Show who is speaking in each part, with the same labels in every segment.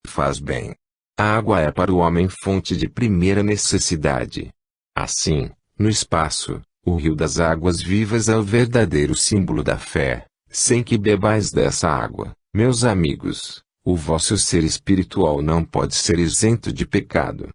Speaker 1: faz bem. A água é para o homem fonte de primeira necessidade. Assim, no espaço, o rio das águas vivas é o verdadeiro símbolo da fé. Sem que bebais dessa água, meus amigos, o vosso ser espiritual não pode ser isento de pecado.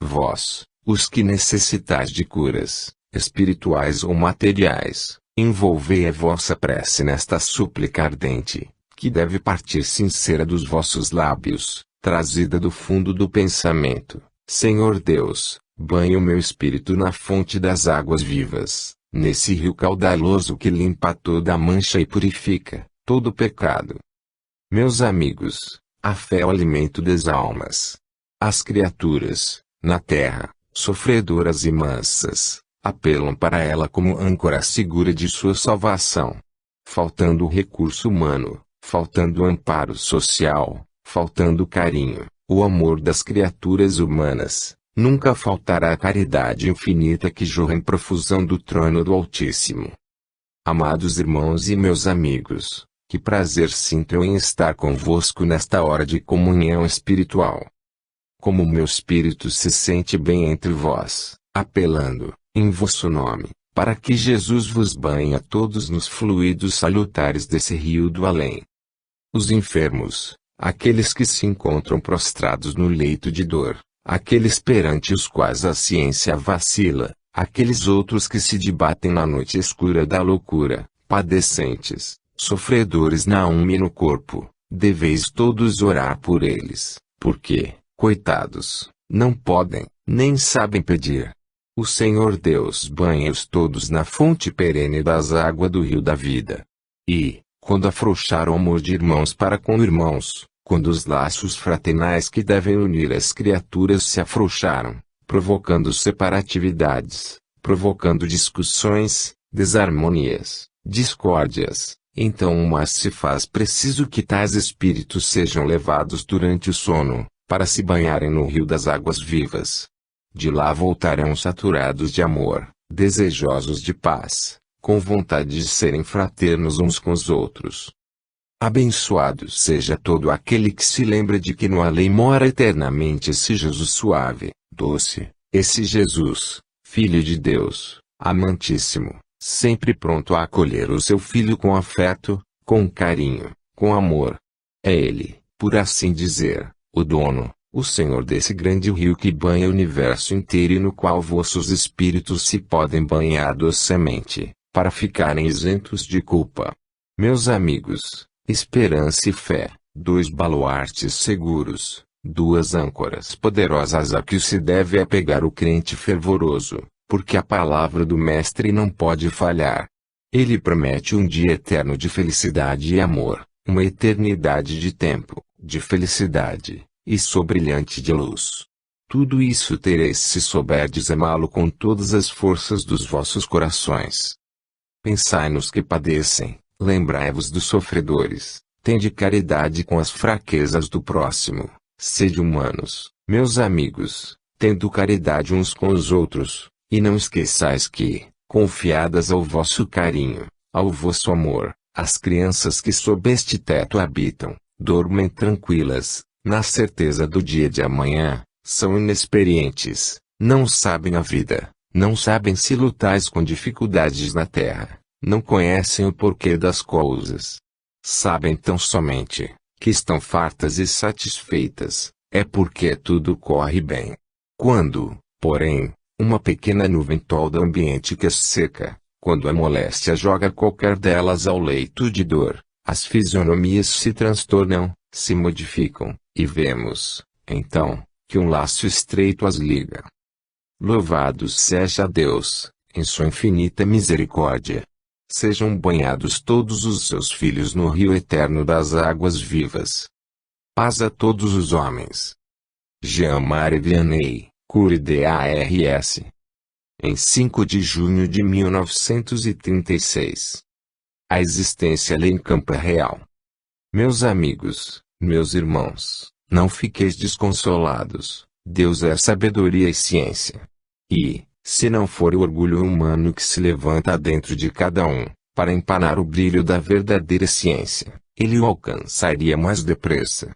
Speaker 1: Vós, os que necessitais de curas, espirituais ou materiais, envolvei a vossa prece nesta súplica ardente, que deve partir sincera dos vossos lábios, trazida do fundo do pensamento. Senhor Deus, banhe o meu espírito na fonte das águas vivas, nesse rio caudaloso que limpa toda a mancha e purifica todo pecado. Meus amigos, a fé é o alimento das almas. As criaturas, na terra, sofredoras e mansas, apelam para ela como âncora segura de sua salvação. Faltando o recurso humano, faltando o amparo social, faltando o carinho, o amor das criaturas humanas, nunca faltará a caridade infinita que jorra em profusão do trono do Altíssimo. Amados irmãos e meus amigos, que prazer sinto eu em estar convosco nesta hora de comunhão espiritual. Como meu espírito se sente bem entre vós, apelando, em vosso nome, para que Jesus vos banhe a todos nos fluidos salutares desse rio do além. Os enfermos, aqueles que se encontram prostrados no leito de dor, aqueles perante os quais a ciência vacila, aqueles outros que se debatem na noite escura da loucura, padecentes, sofredores na alma e no corpo, deveis todos orar por eles, porque, coitados, não podem, nem sabem pedir. O Senhor Deus banha-os todos na fonte perene das águas do rio da vida. E, quando afrouxar o amor de irmãos para com irmãos, quando os laços fraternais que devem unir as criaturas se afrouxaram, provocando separatividades, provocando discussões, desarmonias, discórdias, então mas se faz preciso que tais espíritos sejam levados durante o sono, para se banharem no rio das águas vivas. De lá voltarão saturados de amor, desejosos de paz, com vontade de serem fraternos uns com os outros. Abençoado seja todo aquele que se lembra de que no além mora eternamente esse Jesus suave, doce, esse Jesus, Filho de Deus, amantíssimo, sempre pronto a acolher o seu filho com afeto, com carinho, com amor. É ele, por assim dizer, o dono, o Senhor desse grande rio que banha o universo inteiro e no qual vossos espíritos se podem banhar docemente, para ficarem isentos de culpa. Meus amigos, esperança e fé, dois baluartes seguros, duas âncoras poderosas a que se deve apegar o crente fervoroso, porque a palavra do Mestre não pode falhar. Ele promete um dia eterno de felicidade e amor, uma eternidade de tempo, de felicidade, e sobrilhante de luz. Tudo isso tereis se souberdes amá-lo com todas as forças dos vossos corações. Pensai nos que padecem, lembrai-vos dos sofredores, tende caridade com as fraquezas do próximo, sede humanos, meus amigos, tendo caridade uns com os outros, e não esqueçais que, confiadas ao vosso carinho, ao vosso amor, as crianças que sob este teto habitam, dormem tranquilas, na certeza do dia de amanhã, são inexperientes, não sabem a vida, não sabem se lutais com dificuldades na terra, não conhecem o porquê das coisas. Sabem tão somente, que estão fartas e satisfeitas, é porque tudo corre bem. Quando, porém, uma pequena nuvem tolda o ambiente que as seca, quando a moléstia joga qualquer delas ao leito de dor, as fisionomias se transtornam, se modificam, e vemos, então, que um laço estreito as liga. Louvado seja Deus, em sua infinita misericórdia. Sejam banhados todos os seus filhos no rio eterno das águas vivas. Paz a todos os homens. Jean-Marie Vianney, Curie DARS. Em 5 de junho de 1936. A existência lhe encampa real. Meus amigos, meus irmãos, não fiqueis desconsolados, Deus é sabedoria e ciência. E, se não for o orgulho humano que se levanta dentro de cada um, para empanar o brilho da verdadeira ciência, ele o alcançaria mais depressa.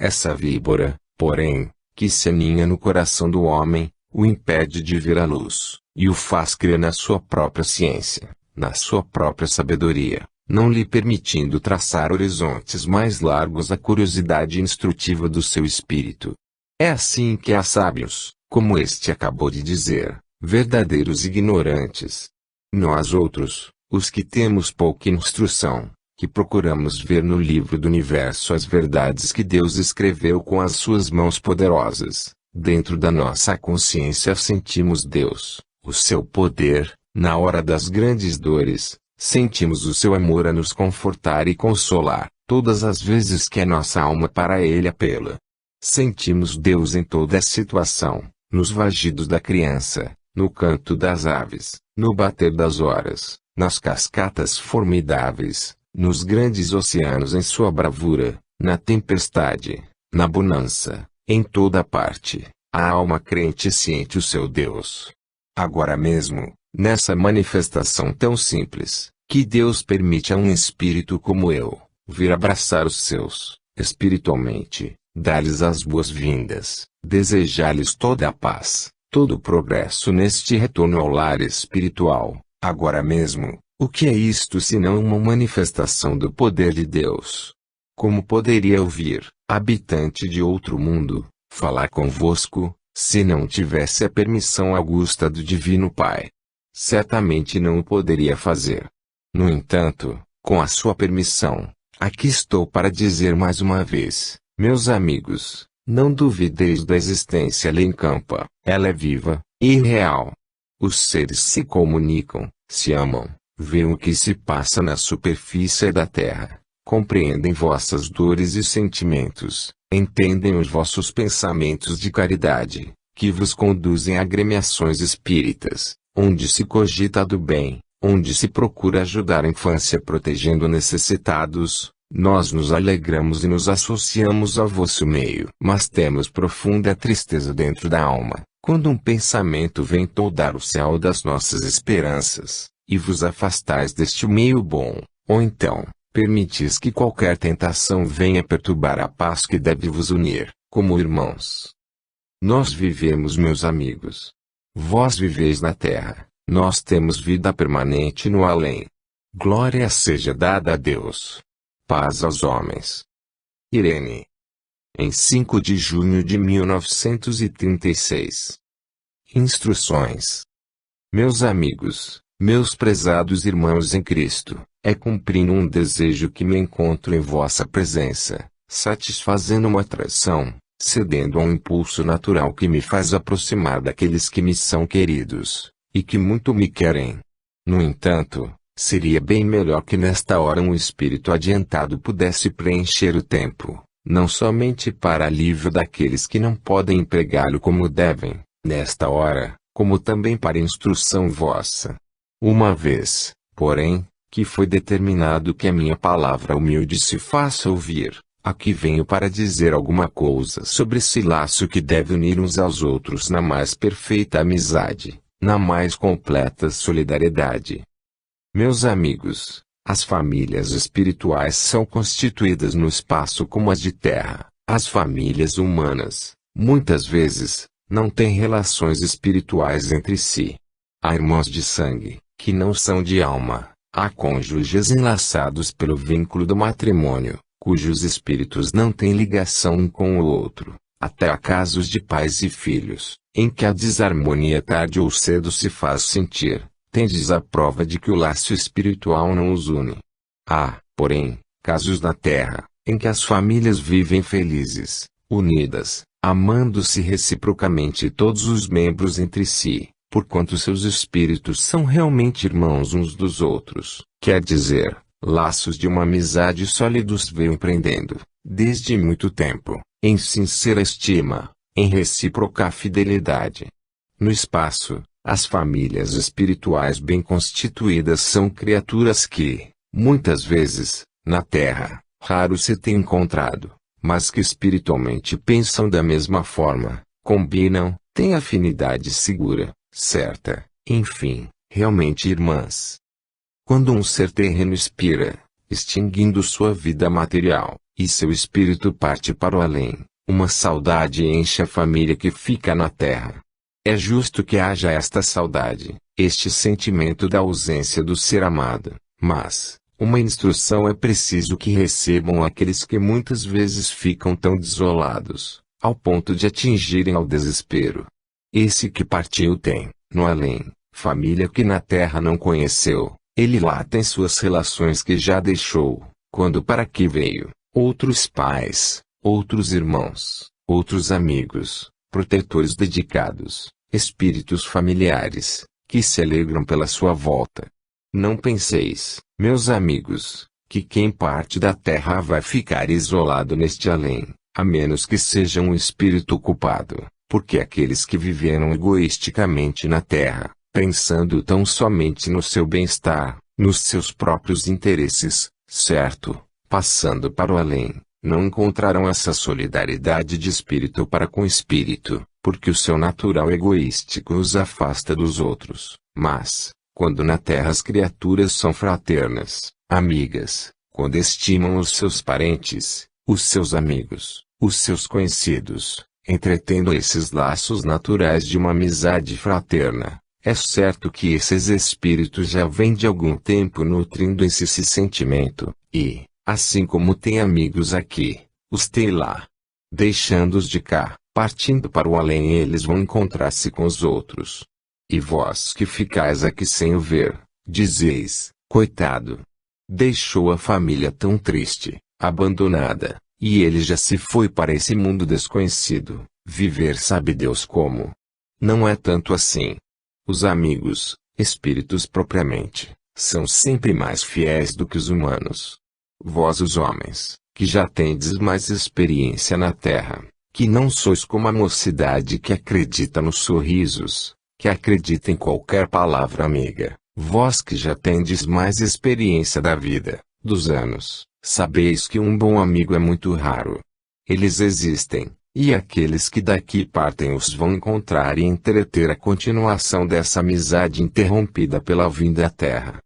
Speaker 1: Essa víbora, porém, que se aninha no coração do homem, o impede de ver a luz, e o faz crer na sua própria ciência, na sua própria sabedoria, não lhe permitindo traçar horizontes mais largos à curiosidade instrutiva do seu espírito. É assim que há sábios, como este acabou de dizer, verdadeiros ignorantes. Nós outros, os que temos pouca instrução, que procuramos ver no livro do universo as verdades que Deus escreveu com as suas mãos poderosas, dentro da nossa consciência sentimos Deus, o seu poder, na hora das grandes dores, sentimos o seu amor a nos confortar e consolar, todas as vezes que a nossa alma para Ele apela. Sentimos Deus em toda a situação, nos vagidos da criança, no canto das aves, no bater das horas, nas cascatas formidáveis, nos grandes oceanos em sua bravura, na tempestade, na bonança, em toda parte, a alma crente sente o seu Deus. Agora mesmo, nessa manifestação tão simples, que Deus permite a um espírito como eu, vir abraçar os seus, espiritualmente, dar-lhes as boas-vindas, desejar-lhes toda a paz, todo o progresso neste retorno ao lar espiritual, agora mesmo, o que é isto senão uma manifestação do poder de Deus? Como poderia ouvir, habitante de outro mundo, falar convosco, se não tivesse a permissão augusta do Divino Pai? Certamente não o poderia fazer. No entanto, com a sua permissão, aqui estou para dizer mais uma vez, meus amigos, não duvideis da existência lá em campo, ela é viva, e real. Os seres se comunicam, se amam, veem o que se passa na superfície da terra, compreendem vossas dores e sentimentos, entendem os vossos pensamentos de caridade, que vos conduzem a agremiações espíritas, onde se cogita do bem, onde se procura ajudar a infância protegendo necessitados. Nós nos alegramos e nos associamos ao vosso meio. Mas temos profunda tristeza dentro da alma, quando um pensamento vem toldar o céu das nossas esperanças, e vos afastais deste meio bom, ou então, permitis que qualquer tentação venha perturbar a paz que deve vos unir, como irmãos. Nós vivemos, meus amigos. Vós viveis na terra, nós temos vida permanente no além. Glória seja dada a Deus. Paz aos homens. Irene. Em 5 de junho de 1936. Instruções. Meus amigos, meus prezados irmãos em Cristo, é cumprindo um desejo que me encontro em vossa presença, satisfazendo uma atração, cedendo a um impulso natural que me faz aproximar daqueles que me são queridos, e que muito me querem. No entanto, seria bem melhor que nesta hora um espírito adiantado pudesse preencher o tempo, não somente para alívio daqueles que não podem empregá-lo como devem, nesta hora, como também para instrução vossa. Uma vez, porém, que foi determinado que a minha palavra humilde se faça ouvir, aqui venho para dizer alguma coisa sobre esse laço que deve unir uns aos outros na mais perfeita amizade, na mais completa solidariedade. Meus amigos, as famílias espirituais são constituídas no espaço como as de terra. As famílias humanas, muitas vezes, não têm relações espirituais entre si. Há irmãos de sangue, que não são de alma. Há cônjuges enlaçados pelo vínculo do matrimônio, cujos espíritos não têm ligação um com o outro. Até há casos de pais e filhos, em que a desarmonia tarde ou cedo se faz sentir. Tendes a prova de que o laço espiritual não os une. Há, porém, casos na terra, em que as famílias vivem felizes, unidas, amando-se reciprocamente todos os membros entre si, porquanto seus espíritos são realmente irmãos uns dos outros, quer dizer, laços de uma amizade sólidos vêm prendendo, desde muito tempo, em sincera estima, em recíproca fidelidade. No espaço, as famílias espirituais bem constituídas são criaturas que, muitas vezes, na terra, raro se tem encontrado, mas que espiritualmente pensam da mesma forma, combinam, têm afinidade segura, certa, enfim, realmente irmãs. Quando um ser terreno expira, extinguindo sua vida material, e seu espírito parte para o além. Uma saudade enche a família que fica na terra. É justo que haja esta saudade, este sentimento da ausência do ser amado, mas uma instrução é preciso que recebam aqueles que muitas vezes ficam tão desolados, ao ponto de atingirem ao desespero. Esse que partiu tem, no além, família que na terra não conheceu. Ele lá tem suas relações que já deixou, quando para aqui veio, outros pais, outros irmãos, outros amigos, protetores dedicados, espíritos familiares, que se alegram pela sua volta. Não penseis, meus amigos, que quem parte da terra vai ficar isolado neste além, a menos que seja um espírito culpado, porque aqueles que viveram egoisticamente na terra, pensando tão somente no seu bem-estar, nos seus próprios interesses, certo, passando para o além, não encontrarão essa solidariedade de espírito para com espírito, porque o seu natural egoístico os afasta dos outros. Mas, quando na terra as criaturas são fraternas, amigas, quando estimam os seus parentes, os seus amigos, os seus conhecidos, entretendo esses laços naturais de uma amizade fraterna, é certo que esses espíritos já vêm de algum tempo nutrindo esse sentimento, e, assim como tem amigos aqui, os tem lá. Deixando-os de cá, partindo para o além, eles vão encontrar-se com os outros. E vós que ficais aqui sem o ver, dizeis, coitado. Deixou a família tão triste, abandonada, e ele já se foi para esse mundo desconhecido, viver sabe Deus como. Não é tanto assim. Os amigos, espíritos propriamente, são sempre mais fiéis do que os humanos. Vós os homens, que já tendes mais experiência na terra, que não sois como a mocidade que acredita nos sorrisos, que acredita em qualquer palavra amiga, vós que já tendes mais experiência da vida, dos anos, sabeis que um bom amigo é muito raro. Eles existem, e aqueles que daqui partem os vão encontrar e entreter a continuação dessa amizade interrompida pela vinda à terra.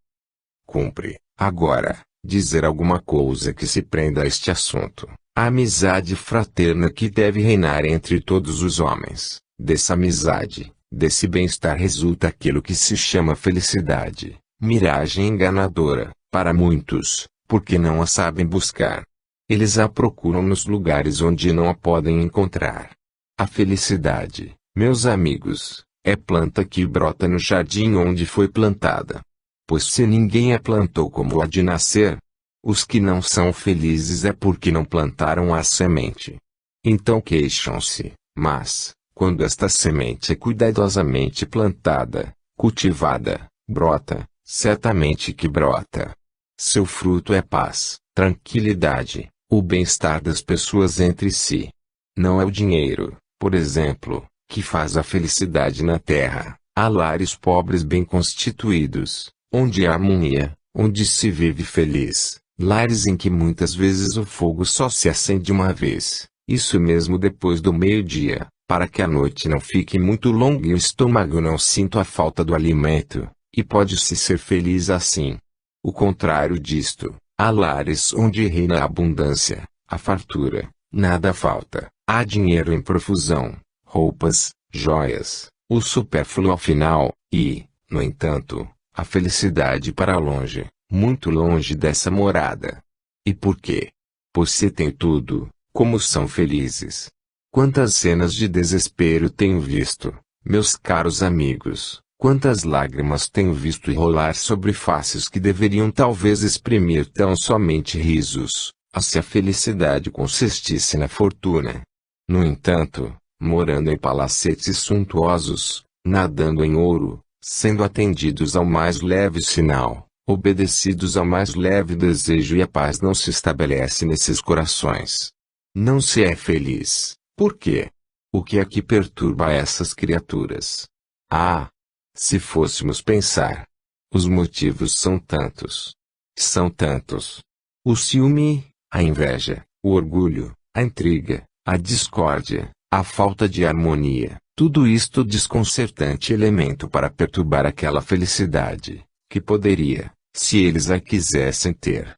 Speaker 1: Cumpre, agora, dizer alguma coisa que se prenda a este assunto. A amizade fraterna que deve reinar entre todos os homens. Dessa amizade, desse bem-estar resulta aquilo que se chama felicidade, miragem enganadora, para muitos, porque não a sabem buscar. Eles a procuram nos lugares onde não a podem encontrar. A felicidade, meus amigos, é planta que brota no jardim onde foi plantada. Pois se ninguém a plantou como há de nascer, os que não são felizes é porque não plantaram a semente. Então queixam-se, mas, quando esta semente é cuidadosamente plantada, cultivada, brota, certamente que brota. Seu fruto é paz, tranquilidade, o bem-estar das pessoas entre si. Não é o dinheiro, por exemplo, que faz a felicidade na terra. Há lares pobres bem constituídos, onde há harmonia, onde se vive feliz. Lares em que muitas vezes o fogo só se acende uma vez, isso mesmo depois do meio-dia, para que a noite não fique muito longa e o estômago não sinta a falta do alimento, e pode-se ser feliz assim. O contrário disto, há lares onde reina a abundância, a fartura, nada falta, há dinheiro em profusão, roupas, joias, o supérfluo ao final, e, no entanto, a felicidade para longe. Muito longe dessa morada. E por quê? Pois se tem tudo, como são felizes. Quantas cenas de desespero tenho visto, meus caros amigos, quantas lágrimas tenho visto rolar sobre faces que deveriam talvez exprimir tão somente risos, se a felicidade consistisse na fortuna. No entanto, morando em palacetes suntuosos, nadando em ouro, sendo atendidos ao mais leve sinal, obedecidos ao mais leve desejo, e a paz não se estabelece nesses corações. Não se é feliz. Por quê? O que é que perturba essas criaturas? Ah! Se fôssemos pensar. Os motivos são tantos. São tantos. O ciúme, a inveja, o orgulho, a intriga, a discórdia, a falta de harmonia, tudo isto desconcertante elemento para perturbar aquela felicidade, que poderia, se eles a quisessem ter.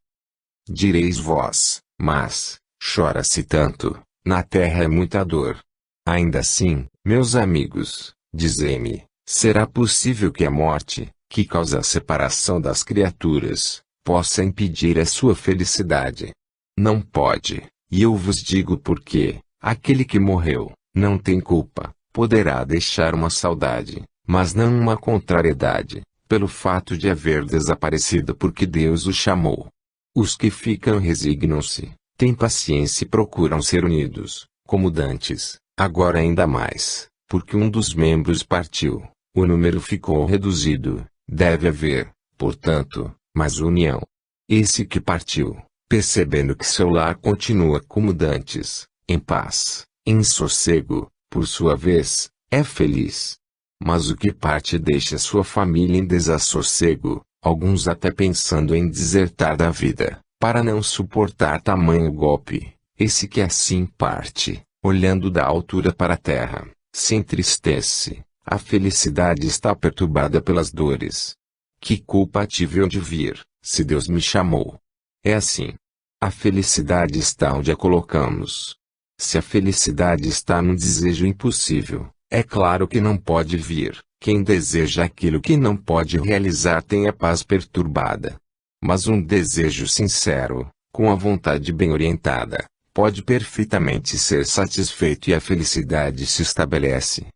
Speaker 1: Direis vós, Mas, chora-se tanto, na terra é muita dor. Ainda assim, meus amigos, dizei-me, será possível que a morte, que causa a separação das criaturas, possa impedir a sua felicidade? Não pode, e eu vos digo porque, aquele que morreu, não tem culpa, poderá deixar uma saudade, mas não uma contrariedade, pelo fato de haver desaparecido porque Deus o chamou. Os que ficam resignam-se, têm paciência e procuram ser unidos, como dantes, agora ainda mais, porque um dos membros partiu, o número ficou reduzido, deve haver, portanto, mais união. Esse que partiu, percebendo que seu lar continua como dantes, em paz, em sossego, por sua vez, é feliz. Mas o que parte deixa sua família em desassossego, alguns até pensando em desertar da vida, para não suportar tamanho golpe. Esse que assim parte, olhando da altura para a terra, se entristece, a felicidade está perturbada pelas dores. Que culpa tive eu de vir, se Deus me chamou? É assim. A felicidade está onde a colocamos. Se a felicidade está num desejo impossível, é claro que não pode vir. Quem deseja aquilo que não pode realizar tem a paz perturbada. Mas um desejo sincero, com a vontade bem orientada, pode perfeitamente ser satisfeito e a felicidade se estabelece.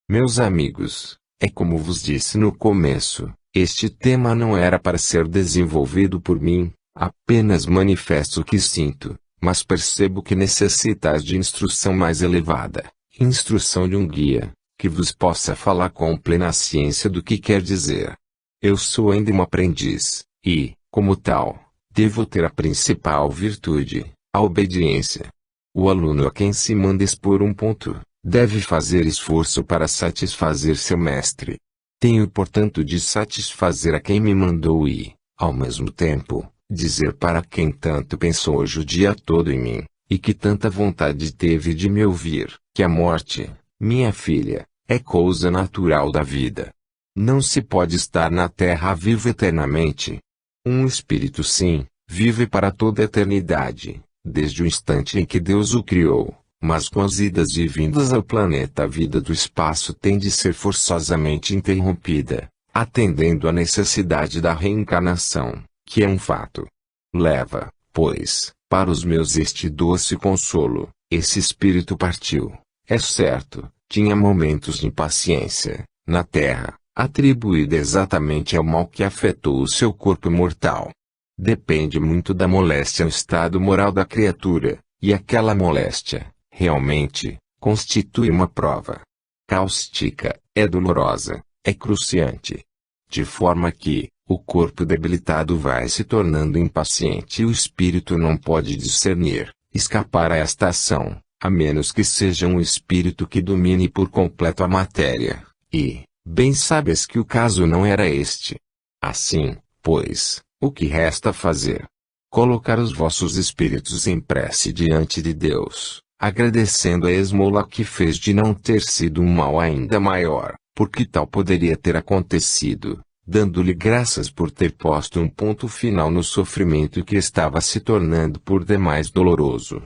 Speaker 1: Meus amigos, é como vos disse no começo, este tema não era para ser desenvolvido por mim, apenas manifesto o que sinto, mas percebo que necessitais de instrução mais elevada, instrução de um guia, que vos possa falar com plena ciência do que quer dizer. Eu sou ainda um aprendiz, e, como tal, devo ter a principal virtude, a obediência. O aluno a quem se manda expor um ponto, deve fazer esforço para satisfazer seu mestre. Tenho portanto de satisfazer a quem me mandou e, ao mesmo tempo, dizer para quem tanto pensou hoje o dia todo em mim, e que tanta vontade teve de me ouvir, que a morte, minha filha, é coisa natural da vida. Não se pode estar na terra vivo eternamente. Um espírito sim, vive para toda a eternidade, desde o instante em que Deus o criou, mas com as idas e vindas ao planeta a vida do espaço tem de ser forçosamente interrompida, atendendo à necessidade da reencarnação, que é um fato. Leva, pois, para os meus este doce consolo, esse espírito partiu, é certo, tinha momentos de impaciência, na terra, atribuída exatamente ao mal que afetou o seu corpo mortal. Depende muito da moléstia no estado moral da criatura, e aquela moléstia, realmente, constitui uma prova cáustica, é dolorosa, é cruciante. De forma que, o corpo debilitado vai se tornando impaciente e o espírito não pode discernir, escapar a esta ação, a menos que seja um espírito que domine por completo a matéria, e, bem sabes que o caso não era este. Assim, pois, o que resta fazer? Colocar os vossos espíritos em prece diante de Deus, agradecendo a esmola que fez de não ter sido um mal ainda maior, porque tal poderia ter acontecido, dando-lhe graças por ter posto um ponto final no sofrimento que estava se tornando por demais doloroso.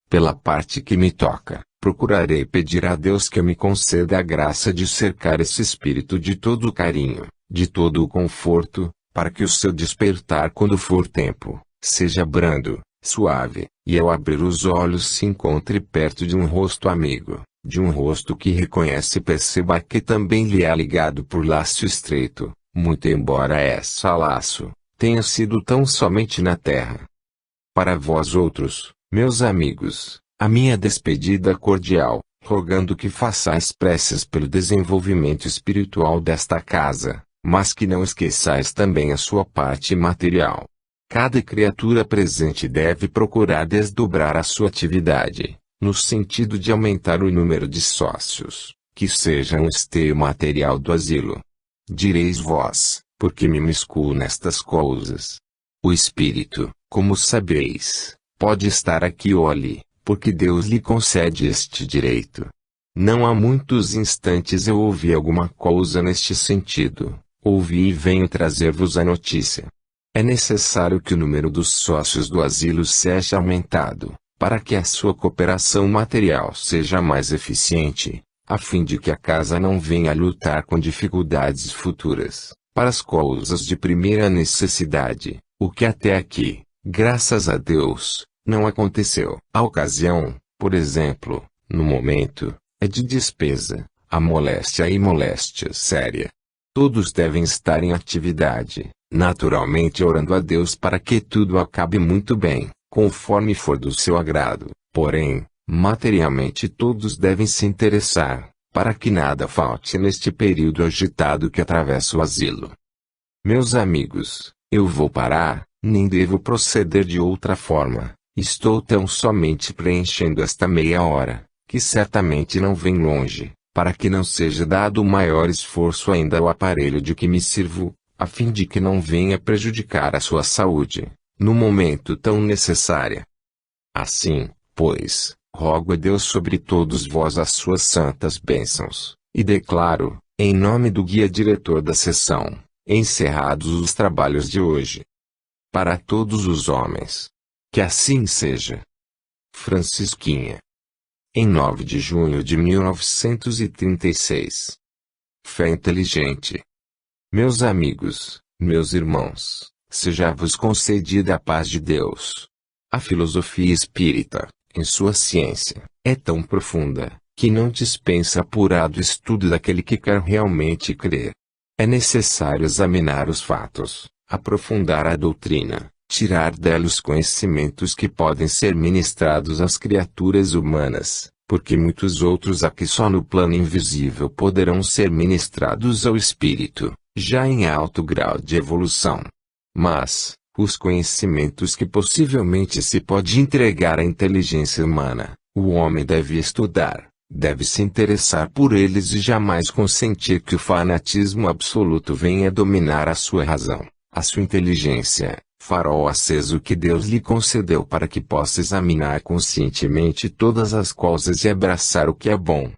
Speaker 1: Pela parte que me toca, procurarei pedir a Deus que me conceda a graça de cercar esse espírito de todo o carinho, de todo o conforto, para que o seu despertar quando for tempo, seja brando, suave, e ao abrir os olhos se encontre perto de um rosto amigo, de um rosto que reconhece e perceba que também lhe é ligado por laço estreito, muito embora essa laço tenha sido tão somente na terra. Para vós outros, meus amigos, a minha despedida cordial, rogando que façais preces pelo desenvolvimento espiritual desta casa, mas que não esqueçais também a sua parte material. Cada criatura presente deve procurar desdobrar a sua atividade, no sentido de aumentar o número de sócios, que seja um esteio material do asilo. Direis vós, por que me miscuo nestas coisas? O espírito, como sabeis, pode estar aqui ou ali, porque Deus lhe concede este direito. Não há muitos instantes eu ouvi alguma coisa neste sentido, ouvi e venho trazer-vos a notícia. É necessário que o número dos sócios do asilo seja aumentado, para que a sua cooperação material seja mais eficiente, a fim de que a casa não venha a lutar com dificuldades futuras, para as coisas de primeira necessidade, o que até aqui, graças a Deus, não aconteceu. A ocasião, por exemplo, no momento, é de despesa, a moléstia e moléstia séria. Todos devem estar em atividade, naturalmente orando a Deus para que tudo acabe muito bem, conforme for do seu agrado. Porém, materialmente todos devem se interessar, para que nada falte neste período agitado que atravessa o asilo. Meus amigos, eu vou parar, nem devo proceder de outra forma. Estou tão somente preenchendo esta meia hora, que certamente não vem longe, para que não seja dado maior esforço ainda ao aparelho de que me sirvo, a fim de que não venha prejudicar a sua saúde, no momento tão necessária. Assim, pois, rogo a Deus sobre todos vós as suas santas bênçãos, e declaro, em nome do guia diretor da sessão, encerrados os trabalhos de hoje. Para todos os homens. Que assim seja. Francisquinha. Em 9 de junho de 1936. Fé inteligente. Meus amigos, meus irmãos, seja-vos concedida a paz de Deus. A filosofia espírita, em sua ciência, é tão profunda, que não dispensa apurado estudo daquele que quer realmente crer. É necessário examinar os fatos, aprofundar a doutrina, tirar dela os conhecimentos que podem ser ministrados às criaturas humanas, porque muitos outros aqui só no plano invisível poderão ser ministrados ao espírito, já em alto grau de evolução. Mas, os conhecimentos que possivelmente se pode entregar à inteligência humana, o homem deve estudar, deve se interessar por eles e jamais consentir que o fanatismo absoluto venha dominar a sua razão, a sua inteligência, farol aceso que Deus lhe concedeu para que possa examinar conscientemente todas as coisas e abraçar o que é bom.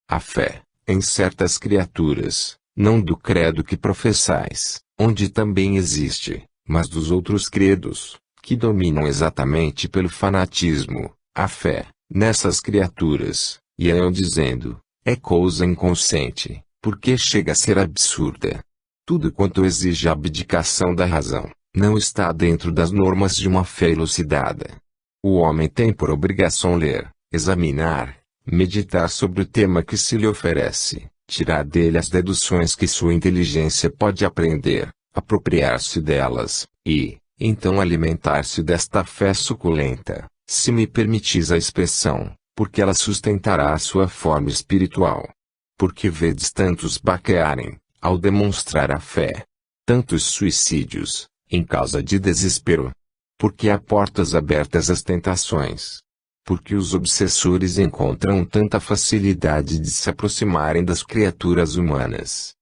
Speaker 1: A fé, em certas criaturas, não do credo que professais, onde também existe, mas dos outros credos, que dominam exatamente pelo fanatismo, a fé, nessas criaturas, e eu dizendo, é coisa inconsciente, porque chega a ser absurda. Tudo quanto exige a abdicação da razão, não está dentro das normas de uma fé elucidada. O homem tem por obrigação ler, examinar, meditar sobre o tema que se lhe oferece, tirar dele as deduções que sua inteligência pode aprender, apropriar-se delas, e, então alimentar-se desta fé suculenta, se me permitis a expressão, porque ela sustentará a sua forma espiritual. Porque vedes tantos baquearem, ao demonstrar a fé, tantos suicídios, em causa de desespero. Porque há portas abertas às tentações. Porque os obsessores encontram tanta facilidade de se aproximarem das criaturas humanas.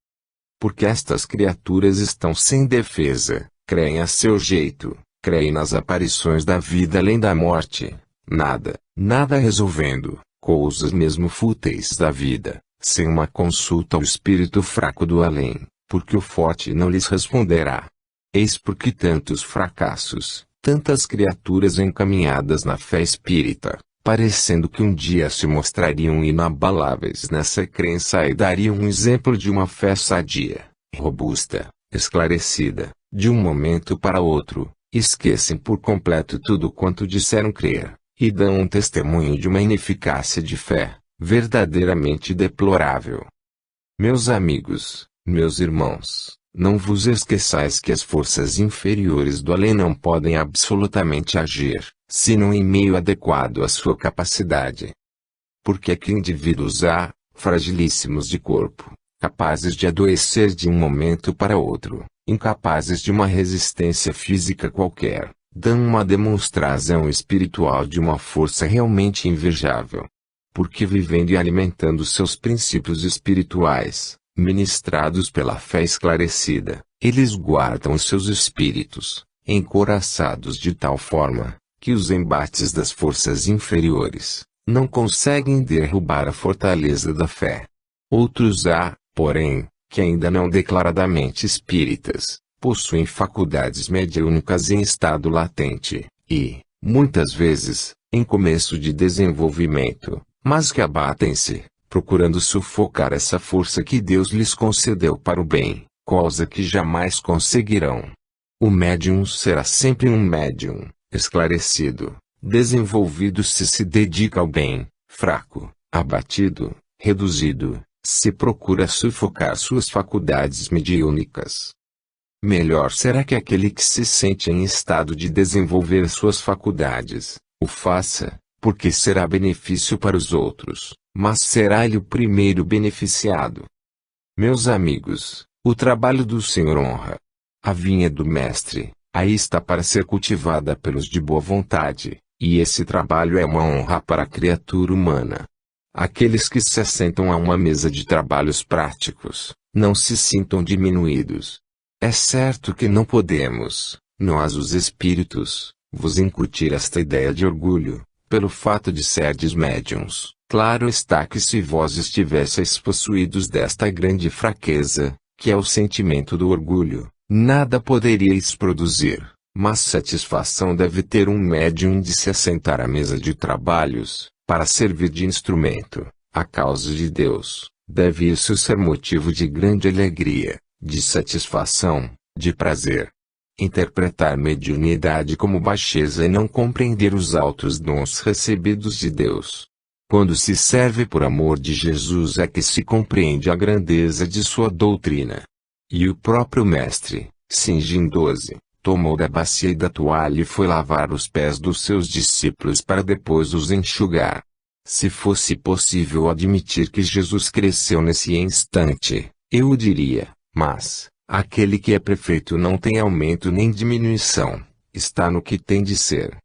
Speaker 1: Porque estas criaturas estão sem defesa, creem a seu jeito, creem nas aparições da vida além da morte, nada resolvendo, coisas mesmo fúteis da vida, sem uma consulta ao espírito fraco do além, porque o forte não lhes responderá. Eis porque tantos fracassos, tantas criaturas encaminhadas na fé espírita, parecendo que um dia se mostrariam inabaláveis nessa crença e dariam um exemplo de uma fé sadia, robusta, esclarecida, de um momento para outro, esquecem por completo tudo quanto disseram crer, e dão um testemunho de uma ineficácia de fé, verdadeiramente deplorável. Meus amigos, meus irmãos, não vos esqueçais que as forças inferiores do além não podem absolutamente agir, senão em meio adequado à sua capacidade. Porque é que indivíduos há, fragilíssimos de corpo, capazes de adoecer de um momento para outro, incapazes de uma resistência física qualquer, dão uma demonstração espiritual de uma força realmente invejável. Porque vivendo e alimentando seus princípios espirituais, ministrados pela fé esclarecida, eles guardam os seus espíritos, encouraçados de tal forma, que os embates das forças inferiores, não conseguem derrubar a fortaleza da fé. Outros há, porém, que ainda não declaradamente espíritas, possuem faculdades mediúnicas em estado latente, e, muitas vezes, em começo de desenvolvimento, mas que abatem-se, procurando sufocar essa força que Deus lhes concedeu para o bem, coisa que jamais conseguirão. O médium será sempre um médium, esclarecido, desenvolvido se dedica ao bem, fraco, abatido, reduzido, se procura sufocar suas faculdades mediúnicas. Melhor será que aquele que se sente em estado de desenvolver suas faculdades, o faça, porque será benefício para os outros, mas será ele o primeiro beneficiado. Meus amigos, o trabalho do Senhor honra. A vinha do Mestre, aí está para ser cultivada pelos de boa vontade, e esse trabalho é uma honra para a criatura humana. Aqueles que se assentam a uma mesa de trabalhos práticos, não se sintam diminuídos. É certo que não podemos, nós os espíritos, vos incutir esta ideia de orgulho, pelo fato de serdes médiuns. Claro está que se vós estivesseis possuídos desta grande fraqueza, que é o sentimento do orgulho, nada poderíeis produzir, mas satisfação deve ter um médium de se assentar à mesa de trabalhos, para servir de instrumento, à causa de Deus. Deve isso ser motivo de grande alegria, de satisfação, de prazer. Interpretar mediunidade como baixeza e não compreender os altos dons recebidos de Deus. Quando se serve por amor de Jesus é que se compreende a grandeza de sua doutrina. E o próprio Mestre, cingindo-se, tomou da bacia e da toalha e foi lavar os pés dos seus discípulos para depois os enxugar. Se fosse possível admitir que Jesus cresceu nesse instante, eu o diria, mas, aquele que é perfeito não tem aumento nem diminuição, está no que tem de ser.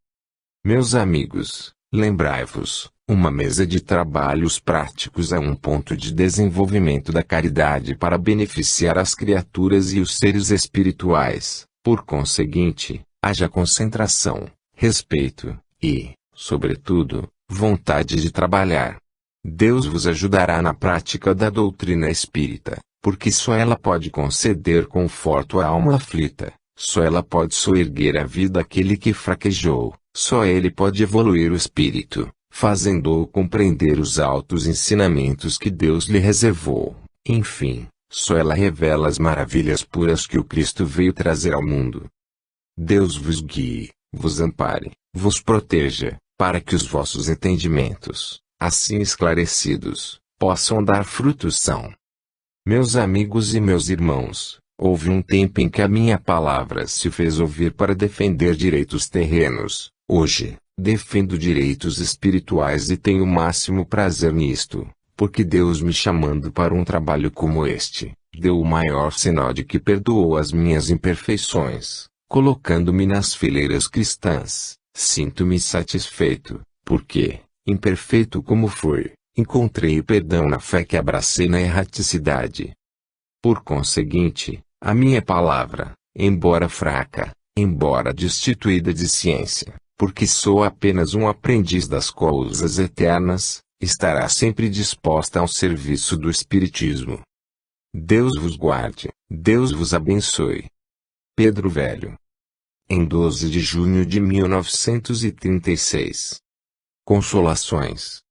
Speaker 1: Meus amigos, lembrai-vos, uma mesa de trabalhos práticos é um ponto de desenvolvimento da caridade para beneficiar as criaturas e os seres espirituais. Por conseguinte, haja concentração, respeito, e, sobretudo, vontade de trabalhar. Deus vos ajudará na prática da doutrina espírita, porque só ela pode conceder conforto à alma aflita, só ela pode soerguer a vida àquele que fraquejou, só ele pode evoluir o espírito, fazendo-o compreender os altos ensinamentos que Deus lhe reservou. Enfim, só ela revela as maravilhas puras que o Cristo veio trazer ao mundo. Deus vos guie, vos ampare, vos proteja, para que os vossos entendimentos, assim esclarecidos, possam dar frutos são. Meus amigos e meus irmãos, houve um tempo em que a minha palavra se fez ouvir para defender direitos terrenos. Hoje, defendo direitos espirituais e tenho o máximo prazer nisto, porque Deus me chamando para um trabalho como este, deu o maior sinal de que perdoou as minhas imperfeições, colocando-me nas fileiras cristãs. Sinto-me satisfeito, porque, imperfeito como fui, encontrei perdão na fé que abracei na erraticidade. Por conseguinte, a minha palavra, embora fraca, embora destituída de ciência, porque sou apenas um aprendiz das coisas eternas, estará sempre disposta ao serviço do Espiritismo. Deus vos guarde, Deus vos abençoe. Pedro Velho. Em 12 de junho de 1936. Consolações.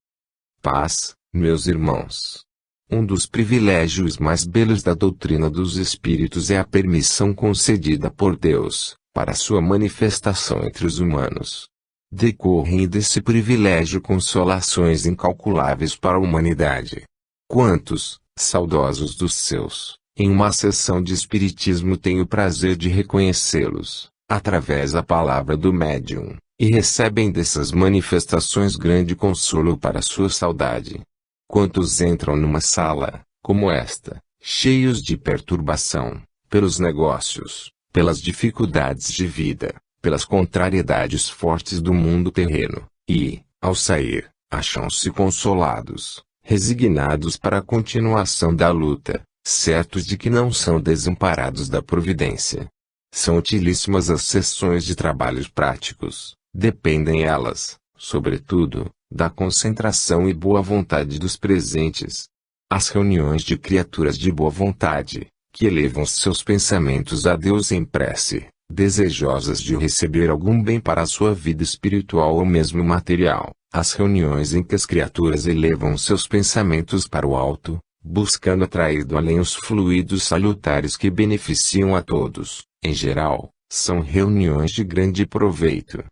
Speaker 1: Paz, meus irmãos. Um dos privilégios mais belos da doutrina dos Espíritos é a permissão concedida por Deus, para sua manifestação entre os humanos. Decorrem desse privilégio consolações incalculáveis para a humanidade. Quantos, saudosos dos seus, em uma sessão de Espiritismo têm o prazer de reconhecê-los, através da palavra do médium, e recebem dessas manifestações grande consolo para sua saudade. Quantos entram numa sala, como esta, cheios de perturbação, pelos negócios, pelas dificuldades de vida, pelas contrariedades fortes do mundo terreno, e, ao sair, acham-se consolados, resignados para a continuação da luta, certos de que não são desamparados da providência. São utilíssimas as sessões de trabalhos práticos, dependem elas, sobretudo, da concentração e boa vontade dos presentes. As reuniões de criaturas de boa vontade, que elevam seus pensamentos a Deus em prece, desejosas de receber algum bem para a sua vida espiritual ou mesmo material. As reuniões em que as criaturas elevam seus pensamentos para o alto, buscando atrair do além os fluidos salutares que beneficiam a todos, em geral, são reuniões de grande proveito.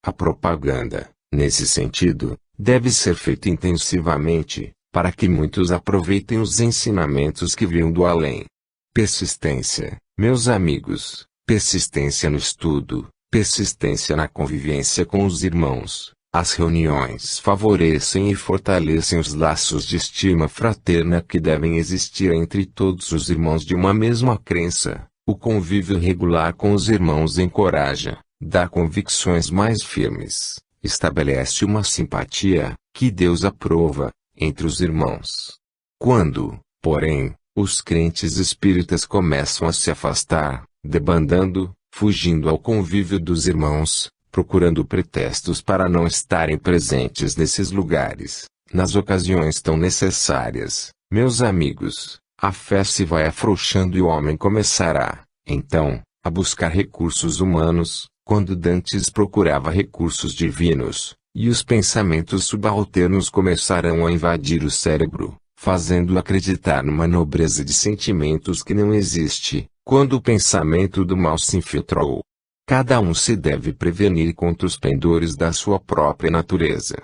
Speaker 1: A propaganda, nesse sentido, deve ser feita intensivamente, para que muitos aproveitem os ensinamentos que vêm do além. Persistência, meus amigos, persistência no estudo, persistência na convivência com os irmãos. As reuniões favorecem e fortalecem os laços de estima fraterna que devem existir entre todos os irmãos de uma mesma crença. O convívio regular com os irmãos encoraja, dá convicções mais firmes, estabelece uma simpatia, que Deus aprova, entre os irmãos. Quando, porém, os crentes espíritas começam a se afastar, debandando, fugindo ao convívio dos irmãos, procurando pretextos para não estarem presentes nesses lugares, nas ocasiões tão necessárias, meus amigos, a fé se vai afrouxando e o homem começará, então, a buscar recursos humanos, quando dantes procurava recursos divinos, e os pensamentos subalternos começarão a invadir o cérebro, fazendo-o acreditar numa nobreza de sentimentos que não existe, quando o pensamento do mal se infiltrou. Cada um se deve prevenir contra os pendores da sua própria natureza.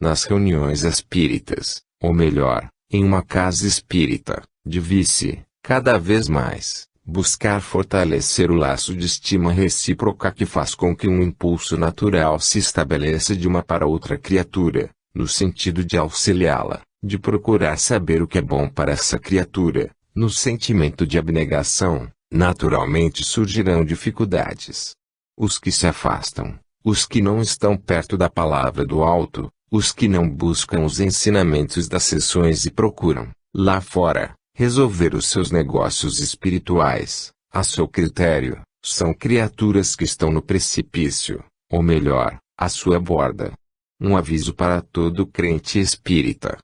Speaker 1: Nas reuniões espíritas, ou melhor, em uma casa espírita, deve-se, cada vez mais, buscar fortalecer o laço de estima recíproca que faz com que um impulso natural se estabeleça de uma para outra criatura, no sentido de auxiliá-la, de procurar saber o que é bom para essa criatura. No sentimento de abnegação, naturalmente surgirão dificuldades. Os que se afastam, os que não estão perto da palavra do alto, os que não buscam os ensinamentos das sessões e procuram, lá fora, resolver os seus negócios espirituais, a seu critério, são criaturas que estão no precipício, ou melhor, à sua borda. Um aviso para todo crente espírita.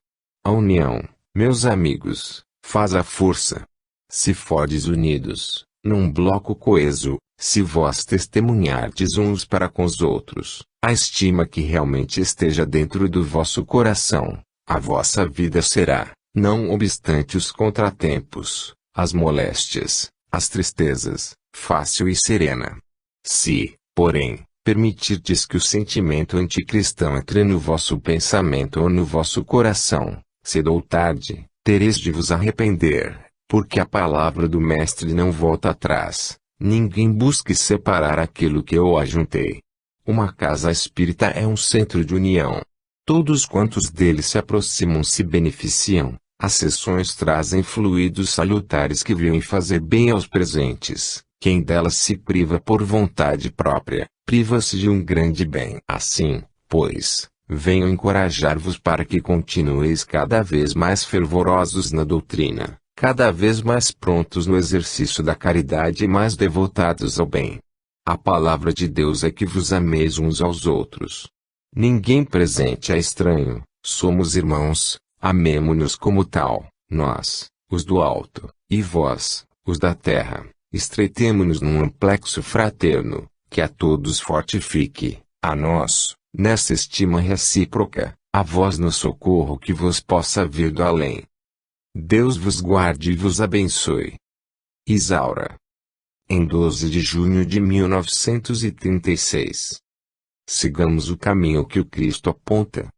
Speaker 1: A união, meus amigos, faz a força. Se fordes unidos, num bloco coeso, se vós testemunhardes uns para com os outros, a estima que realmente esteja dentro do vosso coração, a vossa vida será, não obstante os contratempos, as moléstias, as tristezas, fácil e serena. Se, porém, permitirdes que o sentimento anticristão entre no vosso pensamento ou no vosso coração, cedo ou tarde, tereis de vos arrepender, porque a palavra do Mestre não volta atrás. Ninguém busque separar aquilo que eu ajuntei. Uma casa espírita é um centro de união. Todos quantos dele se aproximam se beneficiam. As sessões trazem fluidos salutares que vêm fazer bem aos presentes. Quem delas se priva por vontade própria, priva-se de um grande bem. Assim, pois, venho encorajar-vos para que continueis cada vez mais fervorosos na doutrina, cada vez mais prontos no exercício da caridade e mais devotados ao bem. A palavra de Deus é que vos ameis uns aos outros. Ninguém presente é estranho, somos irmãos, amemo-nos como tal, nós, os do alto, e vós, os da terra, estreitemo-nos num amplexo fraterno, que a todos fortifique, a nós, nessa estima recíproca, a vós no socorro que vos possa vir do além. Deus vos guarde e vos abençoe. Isaura. Em 12 de junho de 1936. Sigamos o caminho que o Cristo aponta.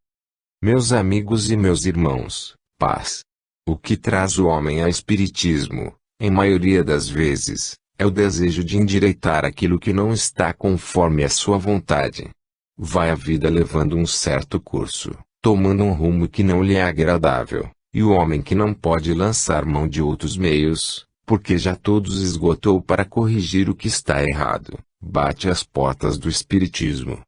Speaker 1: Meus amigos e meus irmãos, paz. O que traz o homem a espiritismo, em maioria das vezes, é o desejo de endireitar aquilo que não está conforme a sua vontade. Vai a vida levando um certo curso, tomando um rumo que não lhe é agradável. E o homem que não pode lançar mão de outros meios, porque já todos esgotou para corrigir o que está errado, bate às portas do espiritismo.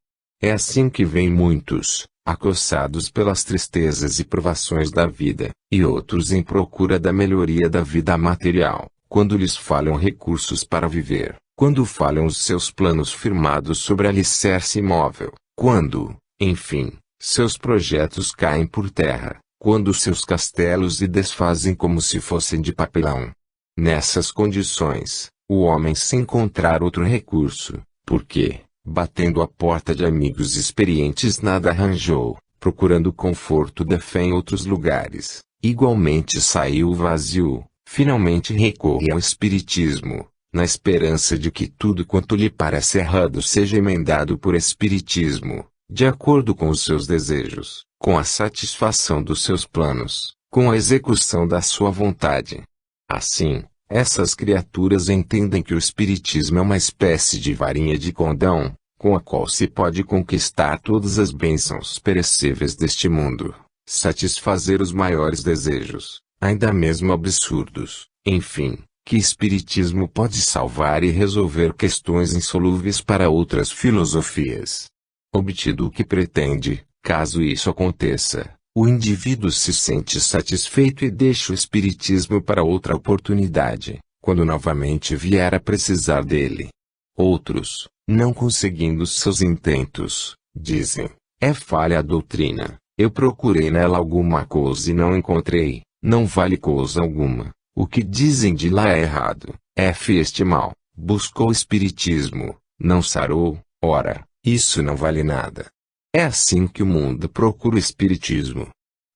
Speaker 1: É assim que vêm muitos, acossados pelas tristezas e provações da vida, e outros em procura da melhoria da vida material, quando lhes falham recursos para viver, quando falham os seus planos firmados sobre alicerce imóvel, quando, enfim, seus projetos caem por terra. Quando seus castelos se desfazem como se fossem de papelão. Nessas condições, o homem se encontrar outro recurso, porque, batendo a porta de amigos experientes nada arranjou, procurando o conforto da fé em outros lugares, igualmente saiu vazio, finalmente recorre ao espiritismo, na esperança de que tudo quanto lhe parece errado seja emendado por espiritismo, de acordo com os seus desejos, com a satisfação dos seus planos, com a execução da sua vontade. Assim, essas criaturas entendem que o espiritismo é uma espécie de varinha de condão, com a qual se pode conquistar todas as bênçãos perecíveis deste mundo, satisfazer os maiores desejos, ainda mesmo absurdos, enfim, que espiritismo pode salvar e resolver questões insolúveis para outras filosofias. Obtido o que pretende, caso isso aconteça, o indivíduo se sente satisfeito e deixa o espiritismo para outra oportunidade, quando novamente vier a precisar dele. Outros, não conseguindo seus intentos, dizem: é falha a doutrina, eu procurei nela alguma coisa e não encontrei, não vale coisa alguma, o que dizem de lá é errado, este mal, buscou o espiritismo, não sarou, ora, isso não vale nada. É assim que o mundo procura o espiritismo.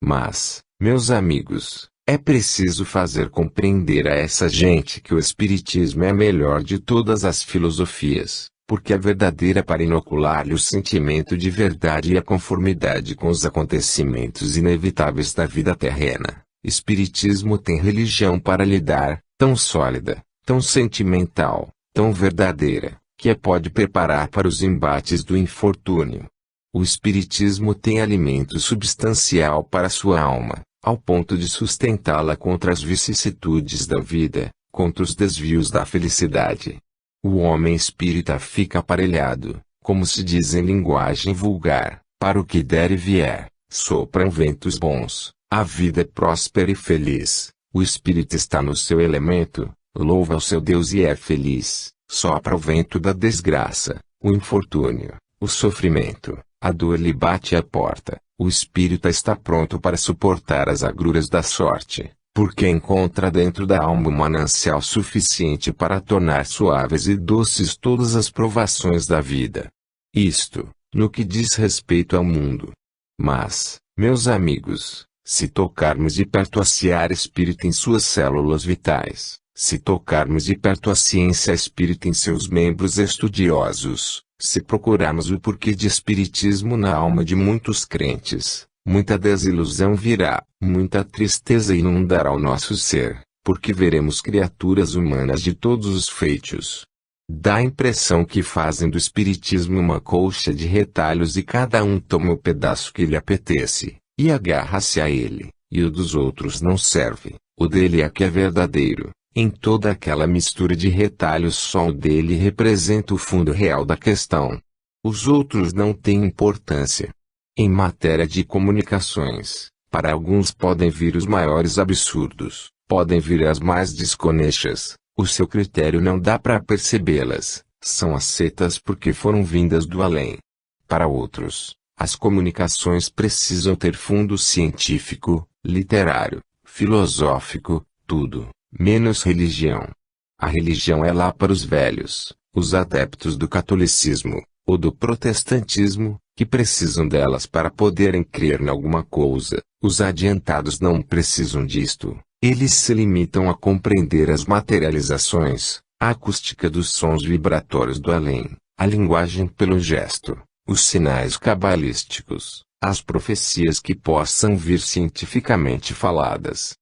Speaker 1: Mas, meus amigos, é preciso fazer compreender a essa gente que o espiritismo é a melhor de todas as filosofias, porque é verdadeira para inocular-lhe o sentimento de verdade e a conformidade com os acontecimentos inevitáveis da vida terrena. Espiritismo tem religião para lhe dar, tão sólida, tão sentimental, tão verdadeira, que a pode preparar para os embates do infortúnio. O espiritismo tem alimento substancial para sua alma, ao ponto de sustentá-la contra as vicissitudes da vida, contra os desvios da felicidade. O homem espírita fica aparelhado, como se diz em linguagem vulgar, para o que der e vier, sopram ventos bons, a vida é próspera e feliz, o espírito está no seu elemento, louva o seu Deus e é feliz, sopra o vento da desgraça, o infortúnio, o sofrimento. A dor lhe bate à porta, o espírita está pronto para suportar as agruras da sorte, porque encontra dentro da alma um manancial suficiente para tornar suaves e doces todas as provações da vida. Isto, no que diz respeito ao mundo. Mas, meus amigos, se tocarmos de perto a seara espírita em suas células vitais, se tocarmos de perto a ciência espírita em seus membros estudiosos, se procurarmos o porquê de espiritismo na alma de muitos crentes, muita desilusão virá, muita tristeza inundará o nosso ser, porque veremos criaturas humanas de todos os feitos. Dá a impressão que fazem do espiritismo uma colcha de retalhos e cada um toma o pedaço que lhe apetece, e agarra-se a ele, e o dos outros não serve, o dele é que é verdadeiro. Em toda aquela mistura de retalhos só o dele representa o fundo real da questão. Os outros não têm importância. Em matéria de comunicações, para alguns podem vir os maiores absurdos, podem vir as mais desconexas, o seu critério não dá para percebê-las, são aceitas porque foram vindas do além. Para outros, as comunicações precisam ter fundo científico, literário, filosófico, tudo. Menos religião. A religião é lá para os velhos, os adeptos do catolicismo, ou do protestantismo, que precisam delas para poderem crer em alguma coisa. Os adiantados não precisam disto, eles se limitam a compreender as materializações, a acústica dos sons vibratórios do além, a linguagem pelo gesto, os sinais cabalísticos, as profecias que possam vir cientificamente faladas.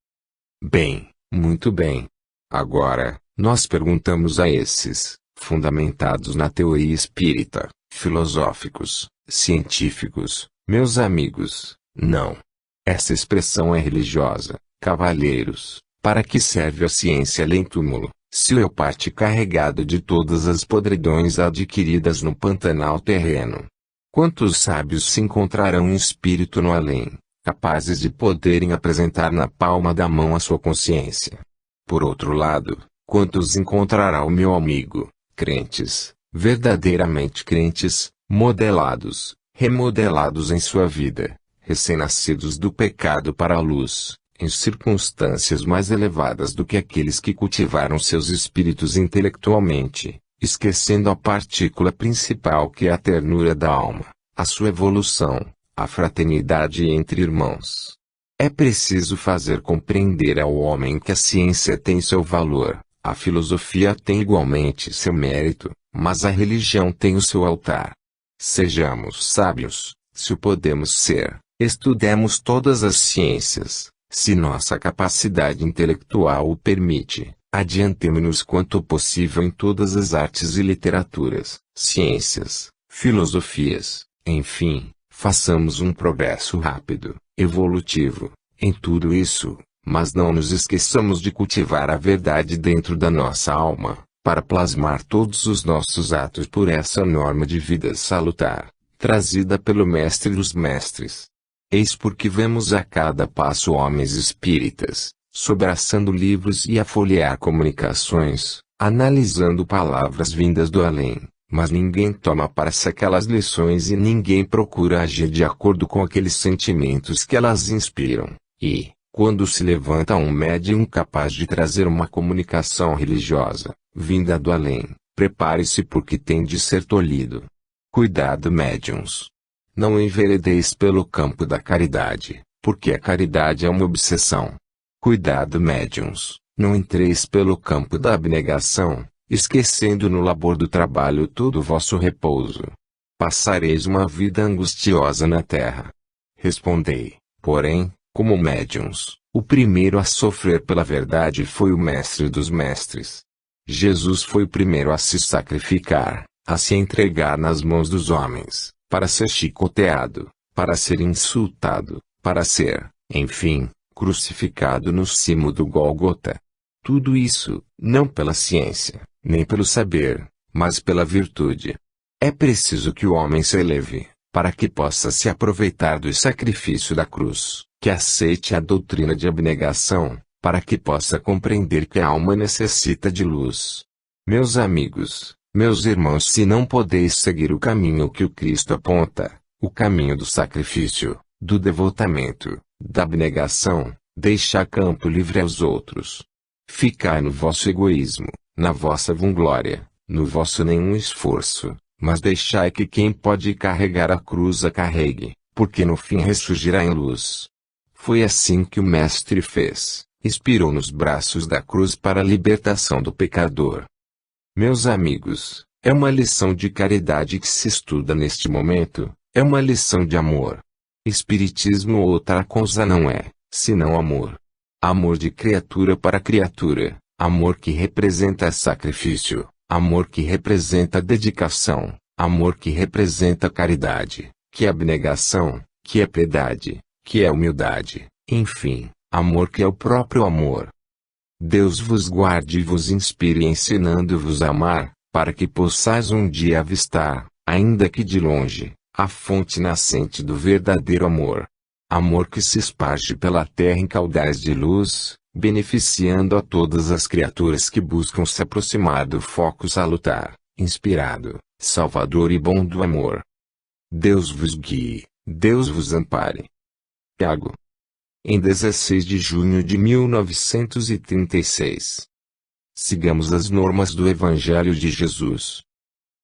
Speaker 1: Bem. Muito bem. Agora, nós perguntamos a esses, fundamentados na teoria espírita, filosóficos, científicos, meus amigos, não. Essa expressão é religiosa, cavalheiros, para que serve a ciência além túmulo, se o eu parte carregado de todas as podridões adquiridas no pantanal terreno? Quantos sábios se encontrarão em espírito no além? Capazes de poderem apresentar na palma da mão a sua consciência. Por outro lado, quantos encontrará o meu amigo, crentes, verdadeiramente crentes, modelados, remodelados em sua vida, recém-nascidos do pecado para a luz, em circunstâncias mais elevadas do que aqueles que cultivaram seus espíritos intelectualmente, esquecendo a partícula principal que é a ternura da alma, a sua evolução, a fraternidade entre irmãos. É preciso fazer compreender ao homem que a ciência tem seu valor, a filosofia tem igualmente seu mérito, mas a religião tem o seu altar. Sejamos sábios, se o podemos ser, estudemos todas as ciências, se nossa capacidade intelectual o permite, adiantemo-nos quanto possível em todas as artes e literaturas, ciências, filosofias, enfim, façamos um progresso rápido, evolutivo, em tudo isso, mas não nos esqueçamos de cultivar a verdade dentro da nossa alma, para plasmar todos os nossos atos por essa norma de vida salutar, trazida pelo Mestre dos Mestres. Eis porque vemos a cada passo homens espíritas, sobraçando livros e a folhear comunicações, analisando palavras vindas do além, mas ninguém toma para si aquelas lições e ninguém procura agir de acordo com aqueles sentimentos que elas inspiram, e, quando se levanta um médium capaz de trazer uma comunicação religiosa, vinda do além, prepare-se porque tem de ser tolhido. Cuidado, médiuns! Não enveredeis pelo campo da caridade, porque a caridade é uma obsessão. Cuidado, médiuns, não entreis pelo campo da abnegação, esquecendo no labor do trabalho todo o vosso repouso. Passareis uma vida angustiosa na terra. Respondei, porém, como médiuns, o primeiro a sofrer pela verdade foi o Mestre dos Mestres. Jesus foi o primeiro a se sacrificar, a se entregar nas mãos dos homens, para ser chicoteado, para ser insultado, para ser, enfim, crucificado no cimo do Gólgota. Tudo isso, não pela ciência, nem pelo saber, mas pela virtude. É preciso que o homem se eleve, para que possa se aproveitar do sacrifício da cruz, que aceite a doutrina de abnegação, para que possa compreender que a alma necessita de luz. Meus amigos, meus irmãos, se não podeis seguir o caminho que o Cristo aponta, o caminho do sacrifício, do devotamento, da abnegação, deixai campo livre aos outros. Ficai no vosso egoísmo, na vossa vanglória, no vosso nenhum esforço, mas deixai que quem pode carregar a cruz a carregue, porque no fim ressurgirá em luz. Foi assim que o Mestre fez, expirou nos braços da cruz para a libertação do pecador. Meus amigos, é uma lição de caridade que se estuda neste momento, é uma lição de amor. Espiritismo outra coisa não é, senão amor. Amor de criatura para criatura, amor que representa sacrifício, amor que representa dedicação, amor que representa caridade, que é abnegação, que é piedade, que é humildade, enfim, amor que é o próprio amor. Deus vos guarde e vos inspire ensinando-vos a amar, para que possais um dia avistar, ainda que de longe, a fonte nascente do verdadeiro amor. Amor que se esparge pela terra em caudais de luz, beneficiando a todas as criaturas que buscam se aproximar do foco salutar, inspirado, salvador e bom do amor. Deus vos guie, Deus vos ampare. Tiago. Em 16 de junho de 1936. Sigamos as normas do Evangelho de Jesus.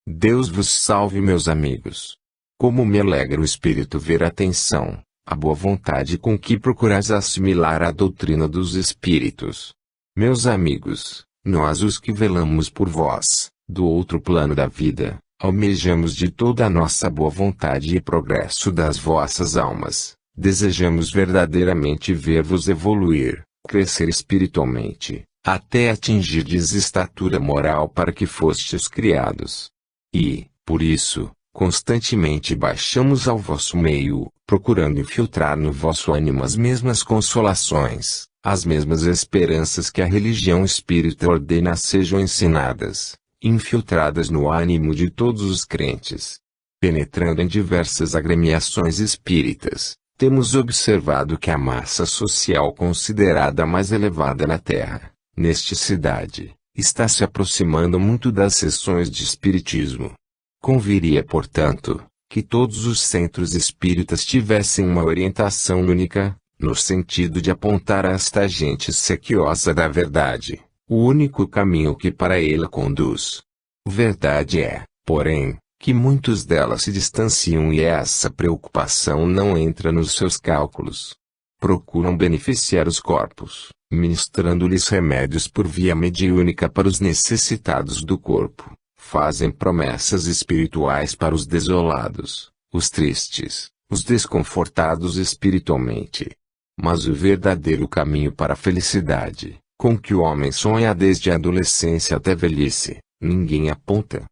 Speaker 1: Deus vos salve, meus amigos. Como me alegra o espírito ver a atenção, a boa vontade com que procurais assimilar a doutrina dos Espíritos. Meus amigos, nós os que velamos por vós, do outro plano da vida, almejamos de toda a nossa boa vontade e progresso das vossas almas. Desejamos verdadeiramente ver-vos evoluir, crescer espiritualmente, até atingirdes estatura moral para que fostes criados. E, por isso, constantemente baixamos ao vosso meio, procurando infiltrar no vosso ânimo as mesmas consolações, as mesmas esperanças que a religião espírita ordena sejam ensinadas, infiltradas no ânimo de todos os crentes. Penetrando em diversas agremiações espíritas, temos observado que a massa social considerada mais elevada na Terra, nesta cidade, está se aproximando muito das sessões de espiritismo. Conviria, portanto, que todos os centros espíritas tivessem uma orientação única, no sentido de apontar a esta gente sequiosa da verdade, o único caminho que para ela conduz. Verdade é, porém, que muitos delas se distanciam e essa preocupação não entra nos seus cálculos. Procuram beneficiar os corpos, ministrando-lhes remédios por via mediúnica para os necessitados do corpo. Fazem promessas espirituais para os desolados, os tristes, os desconfortados espiritualmente. Mas o verdadeiro caminho para a felicidade, com que o homem sonha desde a adolescência até a velhice, ninguém aponta.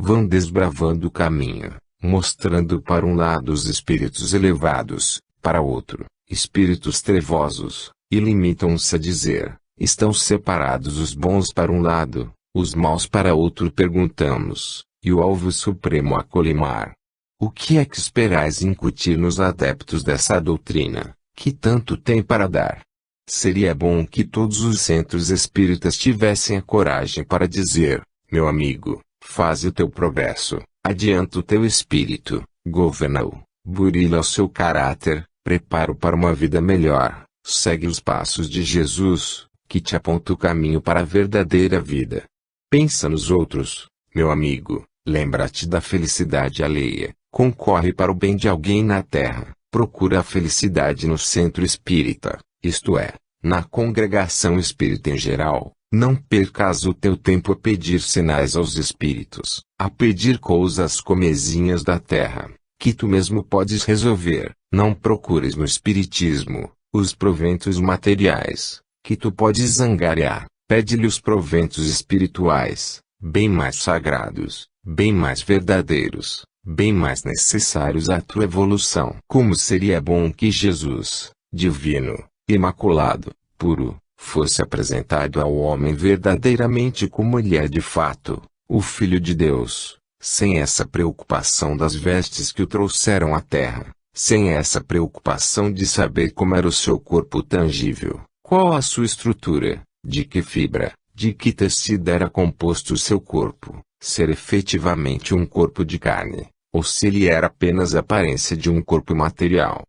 Speaker 1: Vão desbravando o caminho, mostrando para um lado os espíritos elevados, para outro, espíritos trevosos, e limitam-se a dizer: estão separados os bons para um lado, os maus para outro. Perguntamos, e o alvo supremo a colimar. O que é que esperais incutir nos adeptos dessa doutrina, que tanto tem para dar? Seria bom que todos os centros espíritas tivessem a coragem para dizer: meu amigo, faze o teu progresso, adianta o teu espírito, governa-o, burila o seu caráter, prepara-o para uma vida melhor, segue os passos de Jesus, que te aponta o caminho para a verdadeira vida. Pensa nos outros, meu amigo, lembra-te da felicidade alheia, concorre para o bem de alguém na terra, procura a felicidade no centro espírita, isto é, na congregação espírita em geral. Não percas o teu tempo a pedir sinais aos espíritos, a pedir coisas comezinhas da terra, que tu mesmo podes resolver. Não procures no espiritismo os proventos materiais, que tu podes angariar. Pede-lhe os proventos espirituais, bem mais sagrados, bem mais verdadeiros, bem mais necessários à tua evolução. Como seria bom que Jesus, divino, imaculado, puro, fosse apresentado ao homem verdadeiramente como ele é de fato, o Filho de Deus, sem essa preocupação das vestes que o trouxeram à terra, sem essa preocupação de saber como era o seu corpo tangível, qual a sua estrutura, de que fibra, de que tecido era composto o seu corpo, ser efetivamente um corpo de carne, ou se ele era apenas a aparência de um corpo material.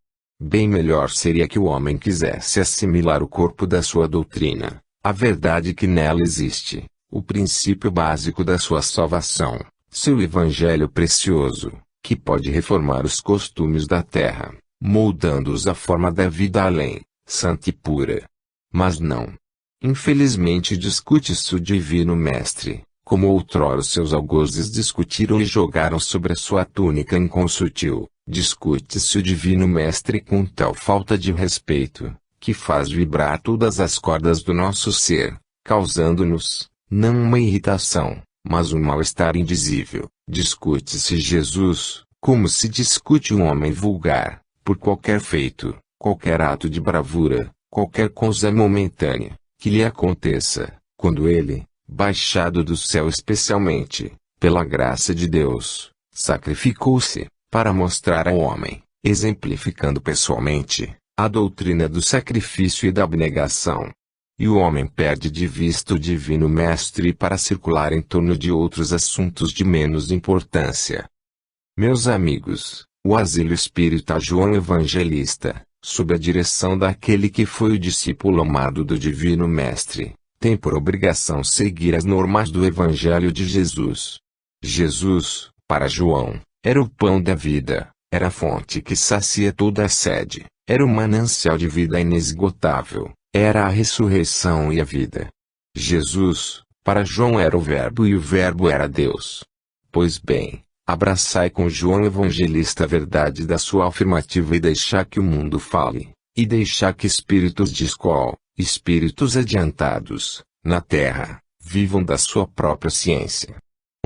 Speaker 1: Bem melhor seria que o homem quisesse assimilar o corpo da sua doutrina, a verdade que nela existe, o princípio básico da sua salvação, seu evangelho precioso, que pode reformar os costumes da terra, moldando-os à forma da vida além, santa e pura. Mas não. Infelizmente discute-se o divino mestre, como outrora os seus algozes discutiram e jogaram sobre a sua túnica inconsutil. Discute-se o divino mestre com tal falta de respeito, que faz vibrar todas as cordas do nosso ser, causando-nos, não uma irritação, mas um mal-estar indizível. Discute-se Jesus, como se discute um homem vulgar, por qualquer feito, qualquer ato de bravura, qualquer coisa momentânea, que lhe aconteça, quando ele, baixado do céu especialmente, pela graça de Deus, sacrificou-se, para mostrar ao homem, exemplificando pessoalmente, a doutrina do sacrifício e da abnegação. E o homem perde de vista o divino mestre para circular em torno de outros assuntos de menos importância. Meus amigos, o asilo espírita João Evangelista, sob a direção daquele que foi o discípulo amado do divino mestre, tem por obrigação seguir as normas do Evangelho de Jesus. Jesus, para João, era o pão da vida, era a fonte que sacia toda a sede, era o manancial de vida inesgotável, era a ressurreição e a vida. Jesus, para João era o Verbo e o Verbo era Deus. Pois bem, abraçai com João Evangelista a verdade da sua afirmativa e deixai que o mundo fale, e deixai que espíritos de escola, espíritos adiantados, na terra, vivam da sua própria ciência.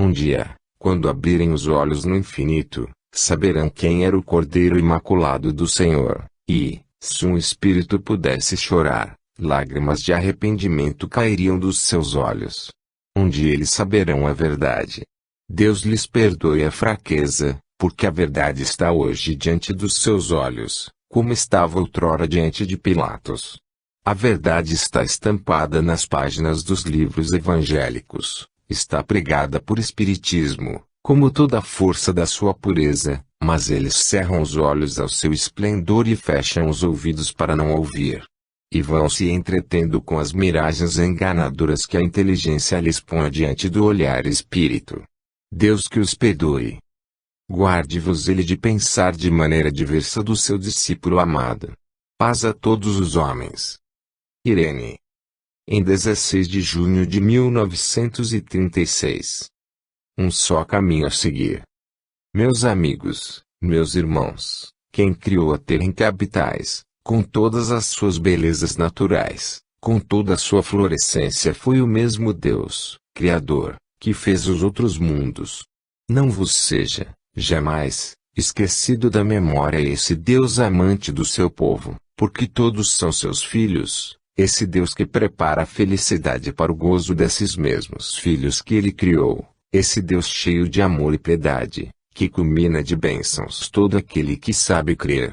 Speaker 1: Um dia, quando abrirem os olhos no infinito, saberão quem era o Cordeiro Imaculado do Senhor, e, se um espírito pudesse chorar, lágrimas de arrependimento cairiam dos seus olhos. Um dia eles saberão a verdade. Deus lhes perdoe a fraqueza, porque a verdade está hoje diante dos seus olhos, como estava outrora diante de Pilatos. A verdade está estampada nas páginas dos livros evangélicos. Está pregada por espiritismo, como toda a força da sua pureza, mas eles cerram os olhos ao seu esplendor e fecham os ouvidos para não ouvir. E vão se entretendo com as miragens enganadoras que a inteligência lhes põe diante do olhar espírito. Deus que os perdoe. Guarde-vos ele de pensar de maneira diversa do seu discípulo amado. Paz a todos os homens. Irene. Em 16 de junho de 1936. Um só caminho a seguir. Meus amigos, meus irmãos, quem criou a terra em que habitais, com todas as suas belezas naturais, com toda a sua florescência, foi o mesmo Deus, Criador, que fez os outros mundos. Não vos seja, jamais, esquecido da memória esse Deus amante do seu povo, porque todos são seus filhos, esse Deus que prepara a felicidade para o gozo desses mesmos filhos que ele criou, esse Deus cheio de amor e piedade, que culmina de bênçãos todo aquele que sabe crer.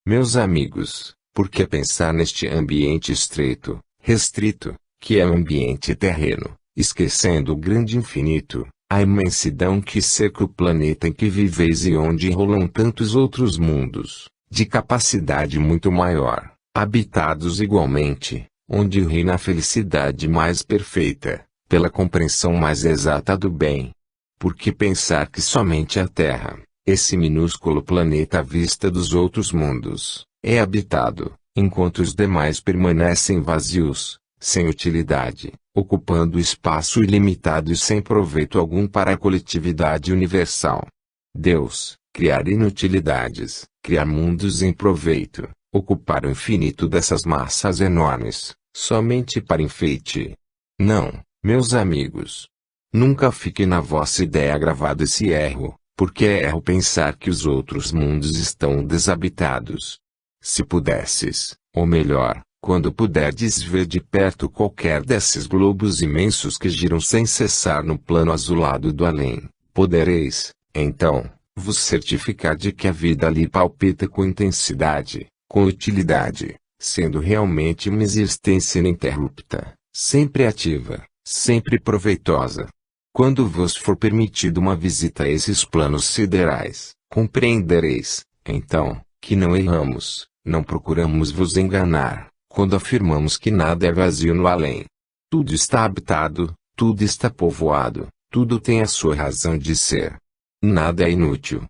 Speaker 1: Meus amigos, por que pensar neste ambiente estreito, restrito, que é um ambiente terreno, esquecendo o grande infinito, a imensidão que cerca o planeta em que viveis e onde rolam tantos outros mundos, de capacidade muito maior, habitados igualmente, onde reina a felicidade mais perfeita, pela compreensão mais exata do bem? Por que pensar que somente a Terra, esse minúsculo planeta à vista dos outros mundos, é habitado, enquanto os demais permanecem vazios, sem utilidade, ocupando espaço ilimitado e sem proveito algum para a coletividade universal? Deus, criar inutilidades, criar mundos em proveito, ocupar o infinito dessas massas enormes, somente para enfeite? Não, meus amigos. Nunca fique na vossa ideia gravado esse erro, porque é erro pensar que os outros mundos estão desabitados. Se pudesses, ou melhor, quando puderdes ver de perto qualquer desses globos imensos que giram sem cessar no plano azulado do além, podereis, então, vos certificar de que a vida ali palpita com intensidade, com utilidade, sendo realmente uma existência ininterrupta, sempre ativa, sempre proveitosa. Quando vos for permitido uma visita a esses planos siderais, compreendereis, então, que não erramos, não procuramos vos enganar, quando afirmamos que nada é vazio no além. Tudo está habitado, tudo está povoado, tudo tem a sua razão de ser. Nada é inútil.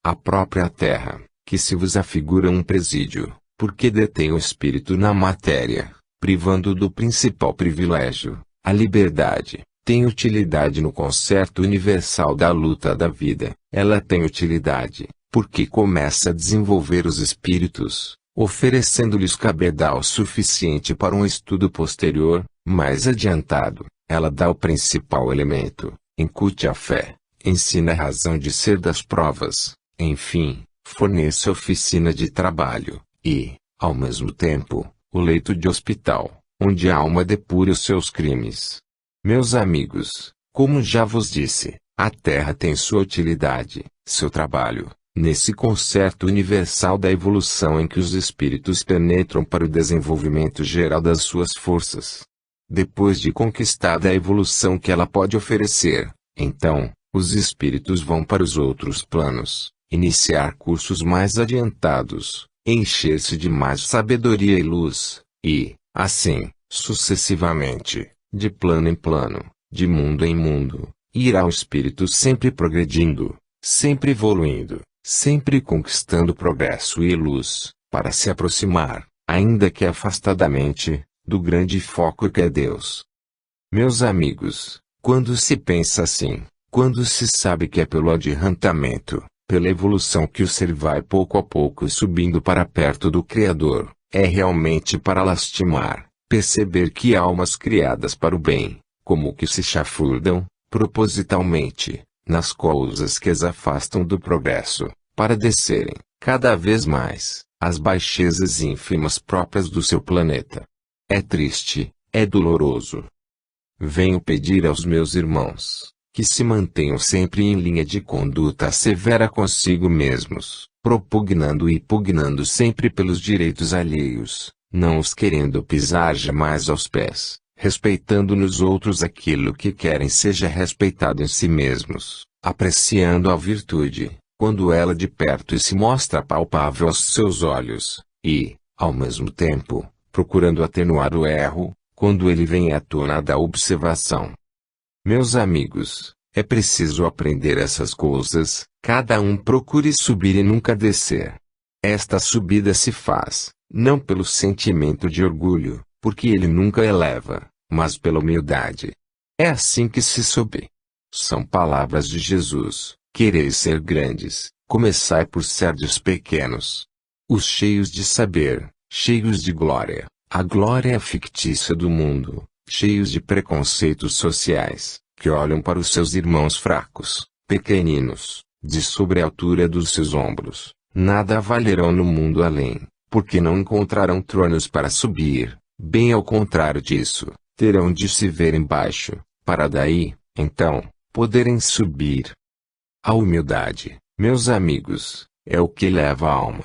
Speaker 1: A própria Terra, que se vos afigura um presídio, porque detém o espírito na matéria, privando do principal privilégio, a liberdade, tem utilidade no concerto universal da luta da vida. Ela tem utilidade, porque começa a desenvolver os espíritos, oferecendo-lhes cabedal suficiente para um estudo posterior, mais adiantado. Ela dá o principal elemento, incute a fé, ensina a razão de ser das provas, enfim, fornece a oficina de trabalho, e, ao mesmo tempo, o leito de hospital, onde a alma depura os seus crimes. Meus amigos, como já vos disse, a Terra tem sua utilidade, seu trabalho, nesse concerto universal da evolução em que os espíritos penetram para o desenvolvimento geral das suas forças. Depois de conquistada a evolução que ela pode oferecer, então, os espíritos vão para os outros planos, iniciar cursos mais adiantados, encher-se de mais sabedoria e luz, e, assim, sucessivamente, de plano em plano, de mundo em mundo, irá o espírito sempre progredindo, sempre evoluindo, sempre conquistando progresso e luz, para se aproximar, ainda que afastadamente, do grande foco que é Deus. Meus amigos, quando se pensa assim, quando se sabe que é pelo adiantamento, pela evolução que o ser vai pouco a pouco subindo para perto do Criador, é realmente para lastimar, perceber que almas criadas para o bem, como que se chafurdam, propositalmente, nas coisas que as afastam do progresso, para descerem, cada vez mais, às baixezas ínfimas próprias do seu planeta. É triste, é doloroso. Venho pedir aos meus irmãos, que se mantenham sempre em linha de conduta severa consigo mesmos, propugnando e pugnando sempre pelos direitos alheios, não os querendo pisar jamais aos pés, respeitando nos outros aquilo que querem seja respeitado em si mesmos, apreciando a virtude, quando ela de perto e se mostra palpável aos seus olhos, e, ao mesmo tempo, procurando atenuar o erro, quando ele vem à tona da observação. Meus amigos, é preciso aprender essas coisas, cada um procure subir e nunca descer. Esta subida se faz, não pelo sentimento de orgulho, porque ele nunca eleva, mas pela humildade. É assim que se sobe. São palavras de Jesus: quereis ser grandes, começai por serdes pequenos. Os cheios de saber, cheios de glória, a glória fictícia do mundo, cheios de preconceitos sociais, que olham para os seus irmãos fracos, pequeninos, de sobre a altura dos seus ombros, nada valerão no mundo além, porque não encontrarão tronos para subir, bem ao contrário disso, terão de se ver embaixo, para daí, então, poderem subir. A humildade, meus amigos, é o que leva a alma.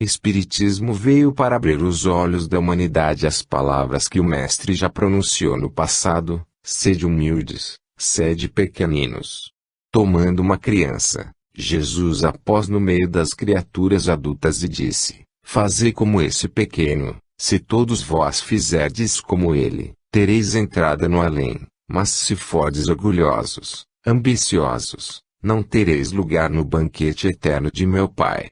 Speaker 1: Espiritismo veio para abrir os olhos da humanidade às palavras que o Mestre já pronunciou no passado: sede humildes, sede pequeninos. Tomando uma criança, Jesus a pôs no meio das criaturas adultas e disse: fazei como esse pequeno. Se todos vós fizerdes como ele, tereis entrada no além, mas se fordes orgulhosos, ambiciosos, não tereis lugar no banquete eterno de meu Pai.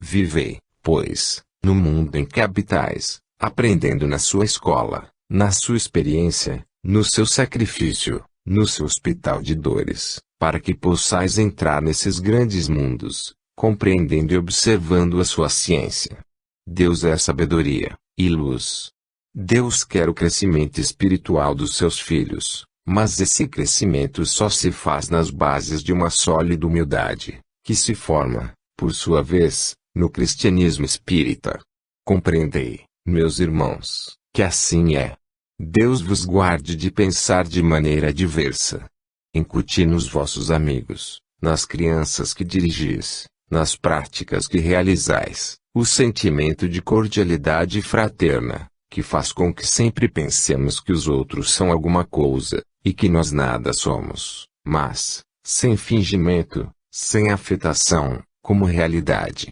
Speaker 1: Vivei, pois, no mundo em que habitais, aprendendo na sua escola, na sua experiência, no seu sacrifício, no seu hospital de dores, para que possais entrar nesses grandes mundos, compreendendo e observando a sua ciência. Deus é sabedoria e luz. Deus quer o crescimento espiritual dos seus filhos, mas esse crescimento só se faz nas bases de uma sólida humildade, que se forma, por sua vez, no cristianismo espírita. Compreendei, meus irmãos, que assim é. Deus vos guarde de pensar de maneira diversa. Incuti nos vossos amigos, nas crianças que dirigis, nas práticas que realizais, o sentimento de cordialidade fraterna, que faz com que sempre pensemos que os outros são alguma coisa, e que nós nada somos, mas, sem fingimento, sem afetação, como realidade.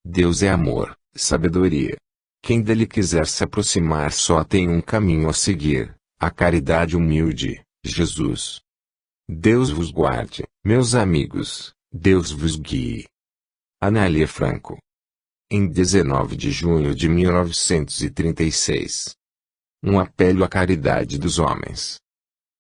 Speaker 1: Deus é amor, sabedoria. Quem dele quiser se aproximar só tem um caminho a seguir: a caridade humilde, Jesus. Deus vos guarde, meus amigos, Deus vos guie. Anália Franco. Em 19 de junho de 1936. Um apelo à caridade dos homens.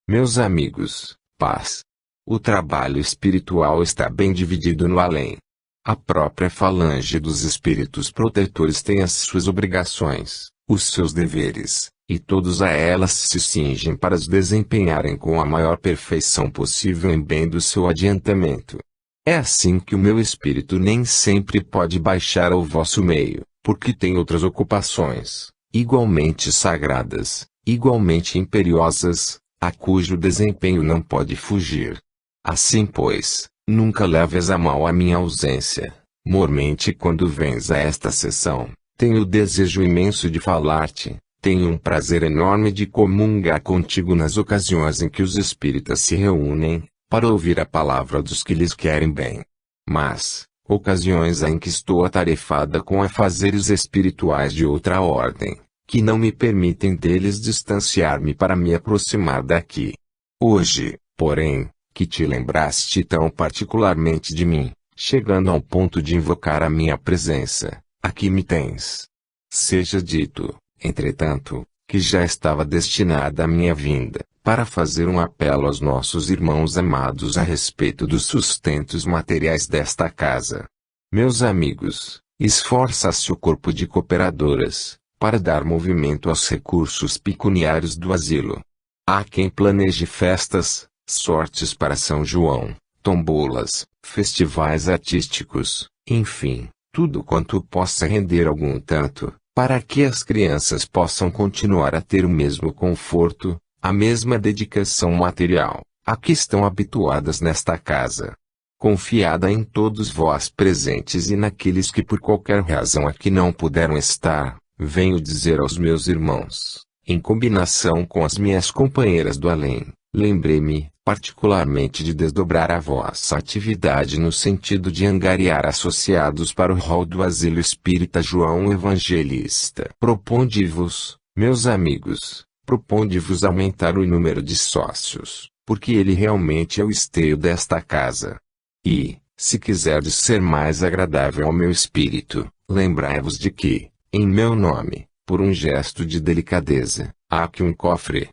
Speaker 1: Meus amigos, paz. O trabalho espiritual está bem dividido no além. A própria falange dos espíritos protetores tem as suas obrigações, os seus deveres, e todos a elas se cingem para as desempenharem com a maior perfeição possível em bem do seu adiantamento. É assim que o meu espírito nem sempre pode baixar ao vosso meio, porque tem outras ocupações, igualmente sagradas, igualmente imperiosas, a cujo desempenho não pode fugir. Assim pois, nunca leves a mal a minha ausência. Mormente quando vens a esta sessão, tenho o desejo imenso de falar-te, tenho um prazer enorme de comungar contigo nas ocasiões em que os espíritas se reúnem, para ouvir a palavra dos que lhes querem bem. Mas, ocasiões em que estou atarefada com afazeres espirituais de outra ordem, que não me permitem deles distanciar-me para me aproximar daqui. Hoje, porém, que te lembraste tão particularmente de mim, chegando ao ponto de invocar a minha presença, aqui me tens. Seja dito, entretanto, que já estava destinada a minha vinda, para fazer um apelo aos nossos irmãos amados a respeito dos sustentos materiais desta casa. Meus amigos, esforça-se o corpo de cooperadoras, para dar movimento aos recursos pecuniários do asilo. Há quem planeje festas, sortes para São João, tombolas, festivais artísticos, enfim, tudo quanto possa render algum tanto, para que as crianças possam continuar a ter o mesmo conforto, a mesma dedicação material, a que estão habituadas nesta casa. Confiada em todos vós presentes e naqueles que por qualquer razão aqui não puderam estar, venho dizer aos meus irmãos, em combinação com as minhas companheiras do além, lembrei-me, particularmente de desdobrar a vossa atividade no sentido de angariar associados para o rol do Asilo Espírita João Evangelista. Proponde-vos, meus amigos, proponde-vos aumentar o número de sócios, porque ele realmente é o esteio desta casa. E, se quiserdes ser mais agradável ao meu espírito, lembrai-vos de que, em meu nome, por um gesto de delicadeza, há aqui um cofre,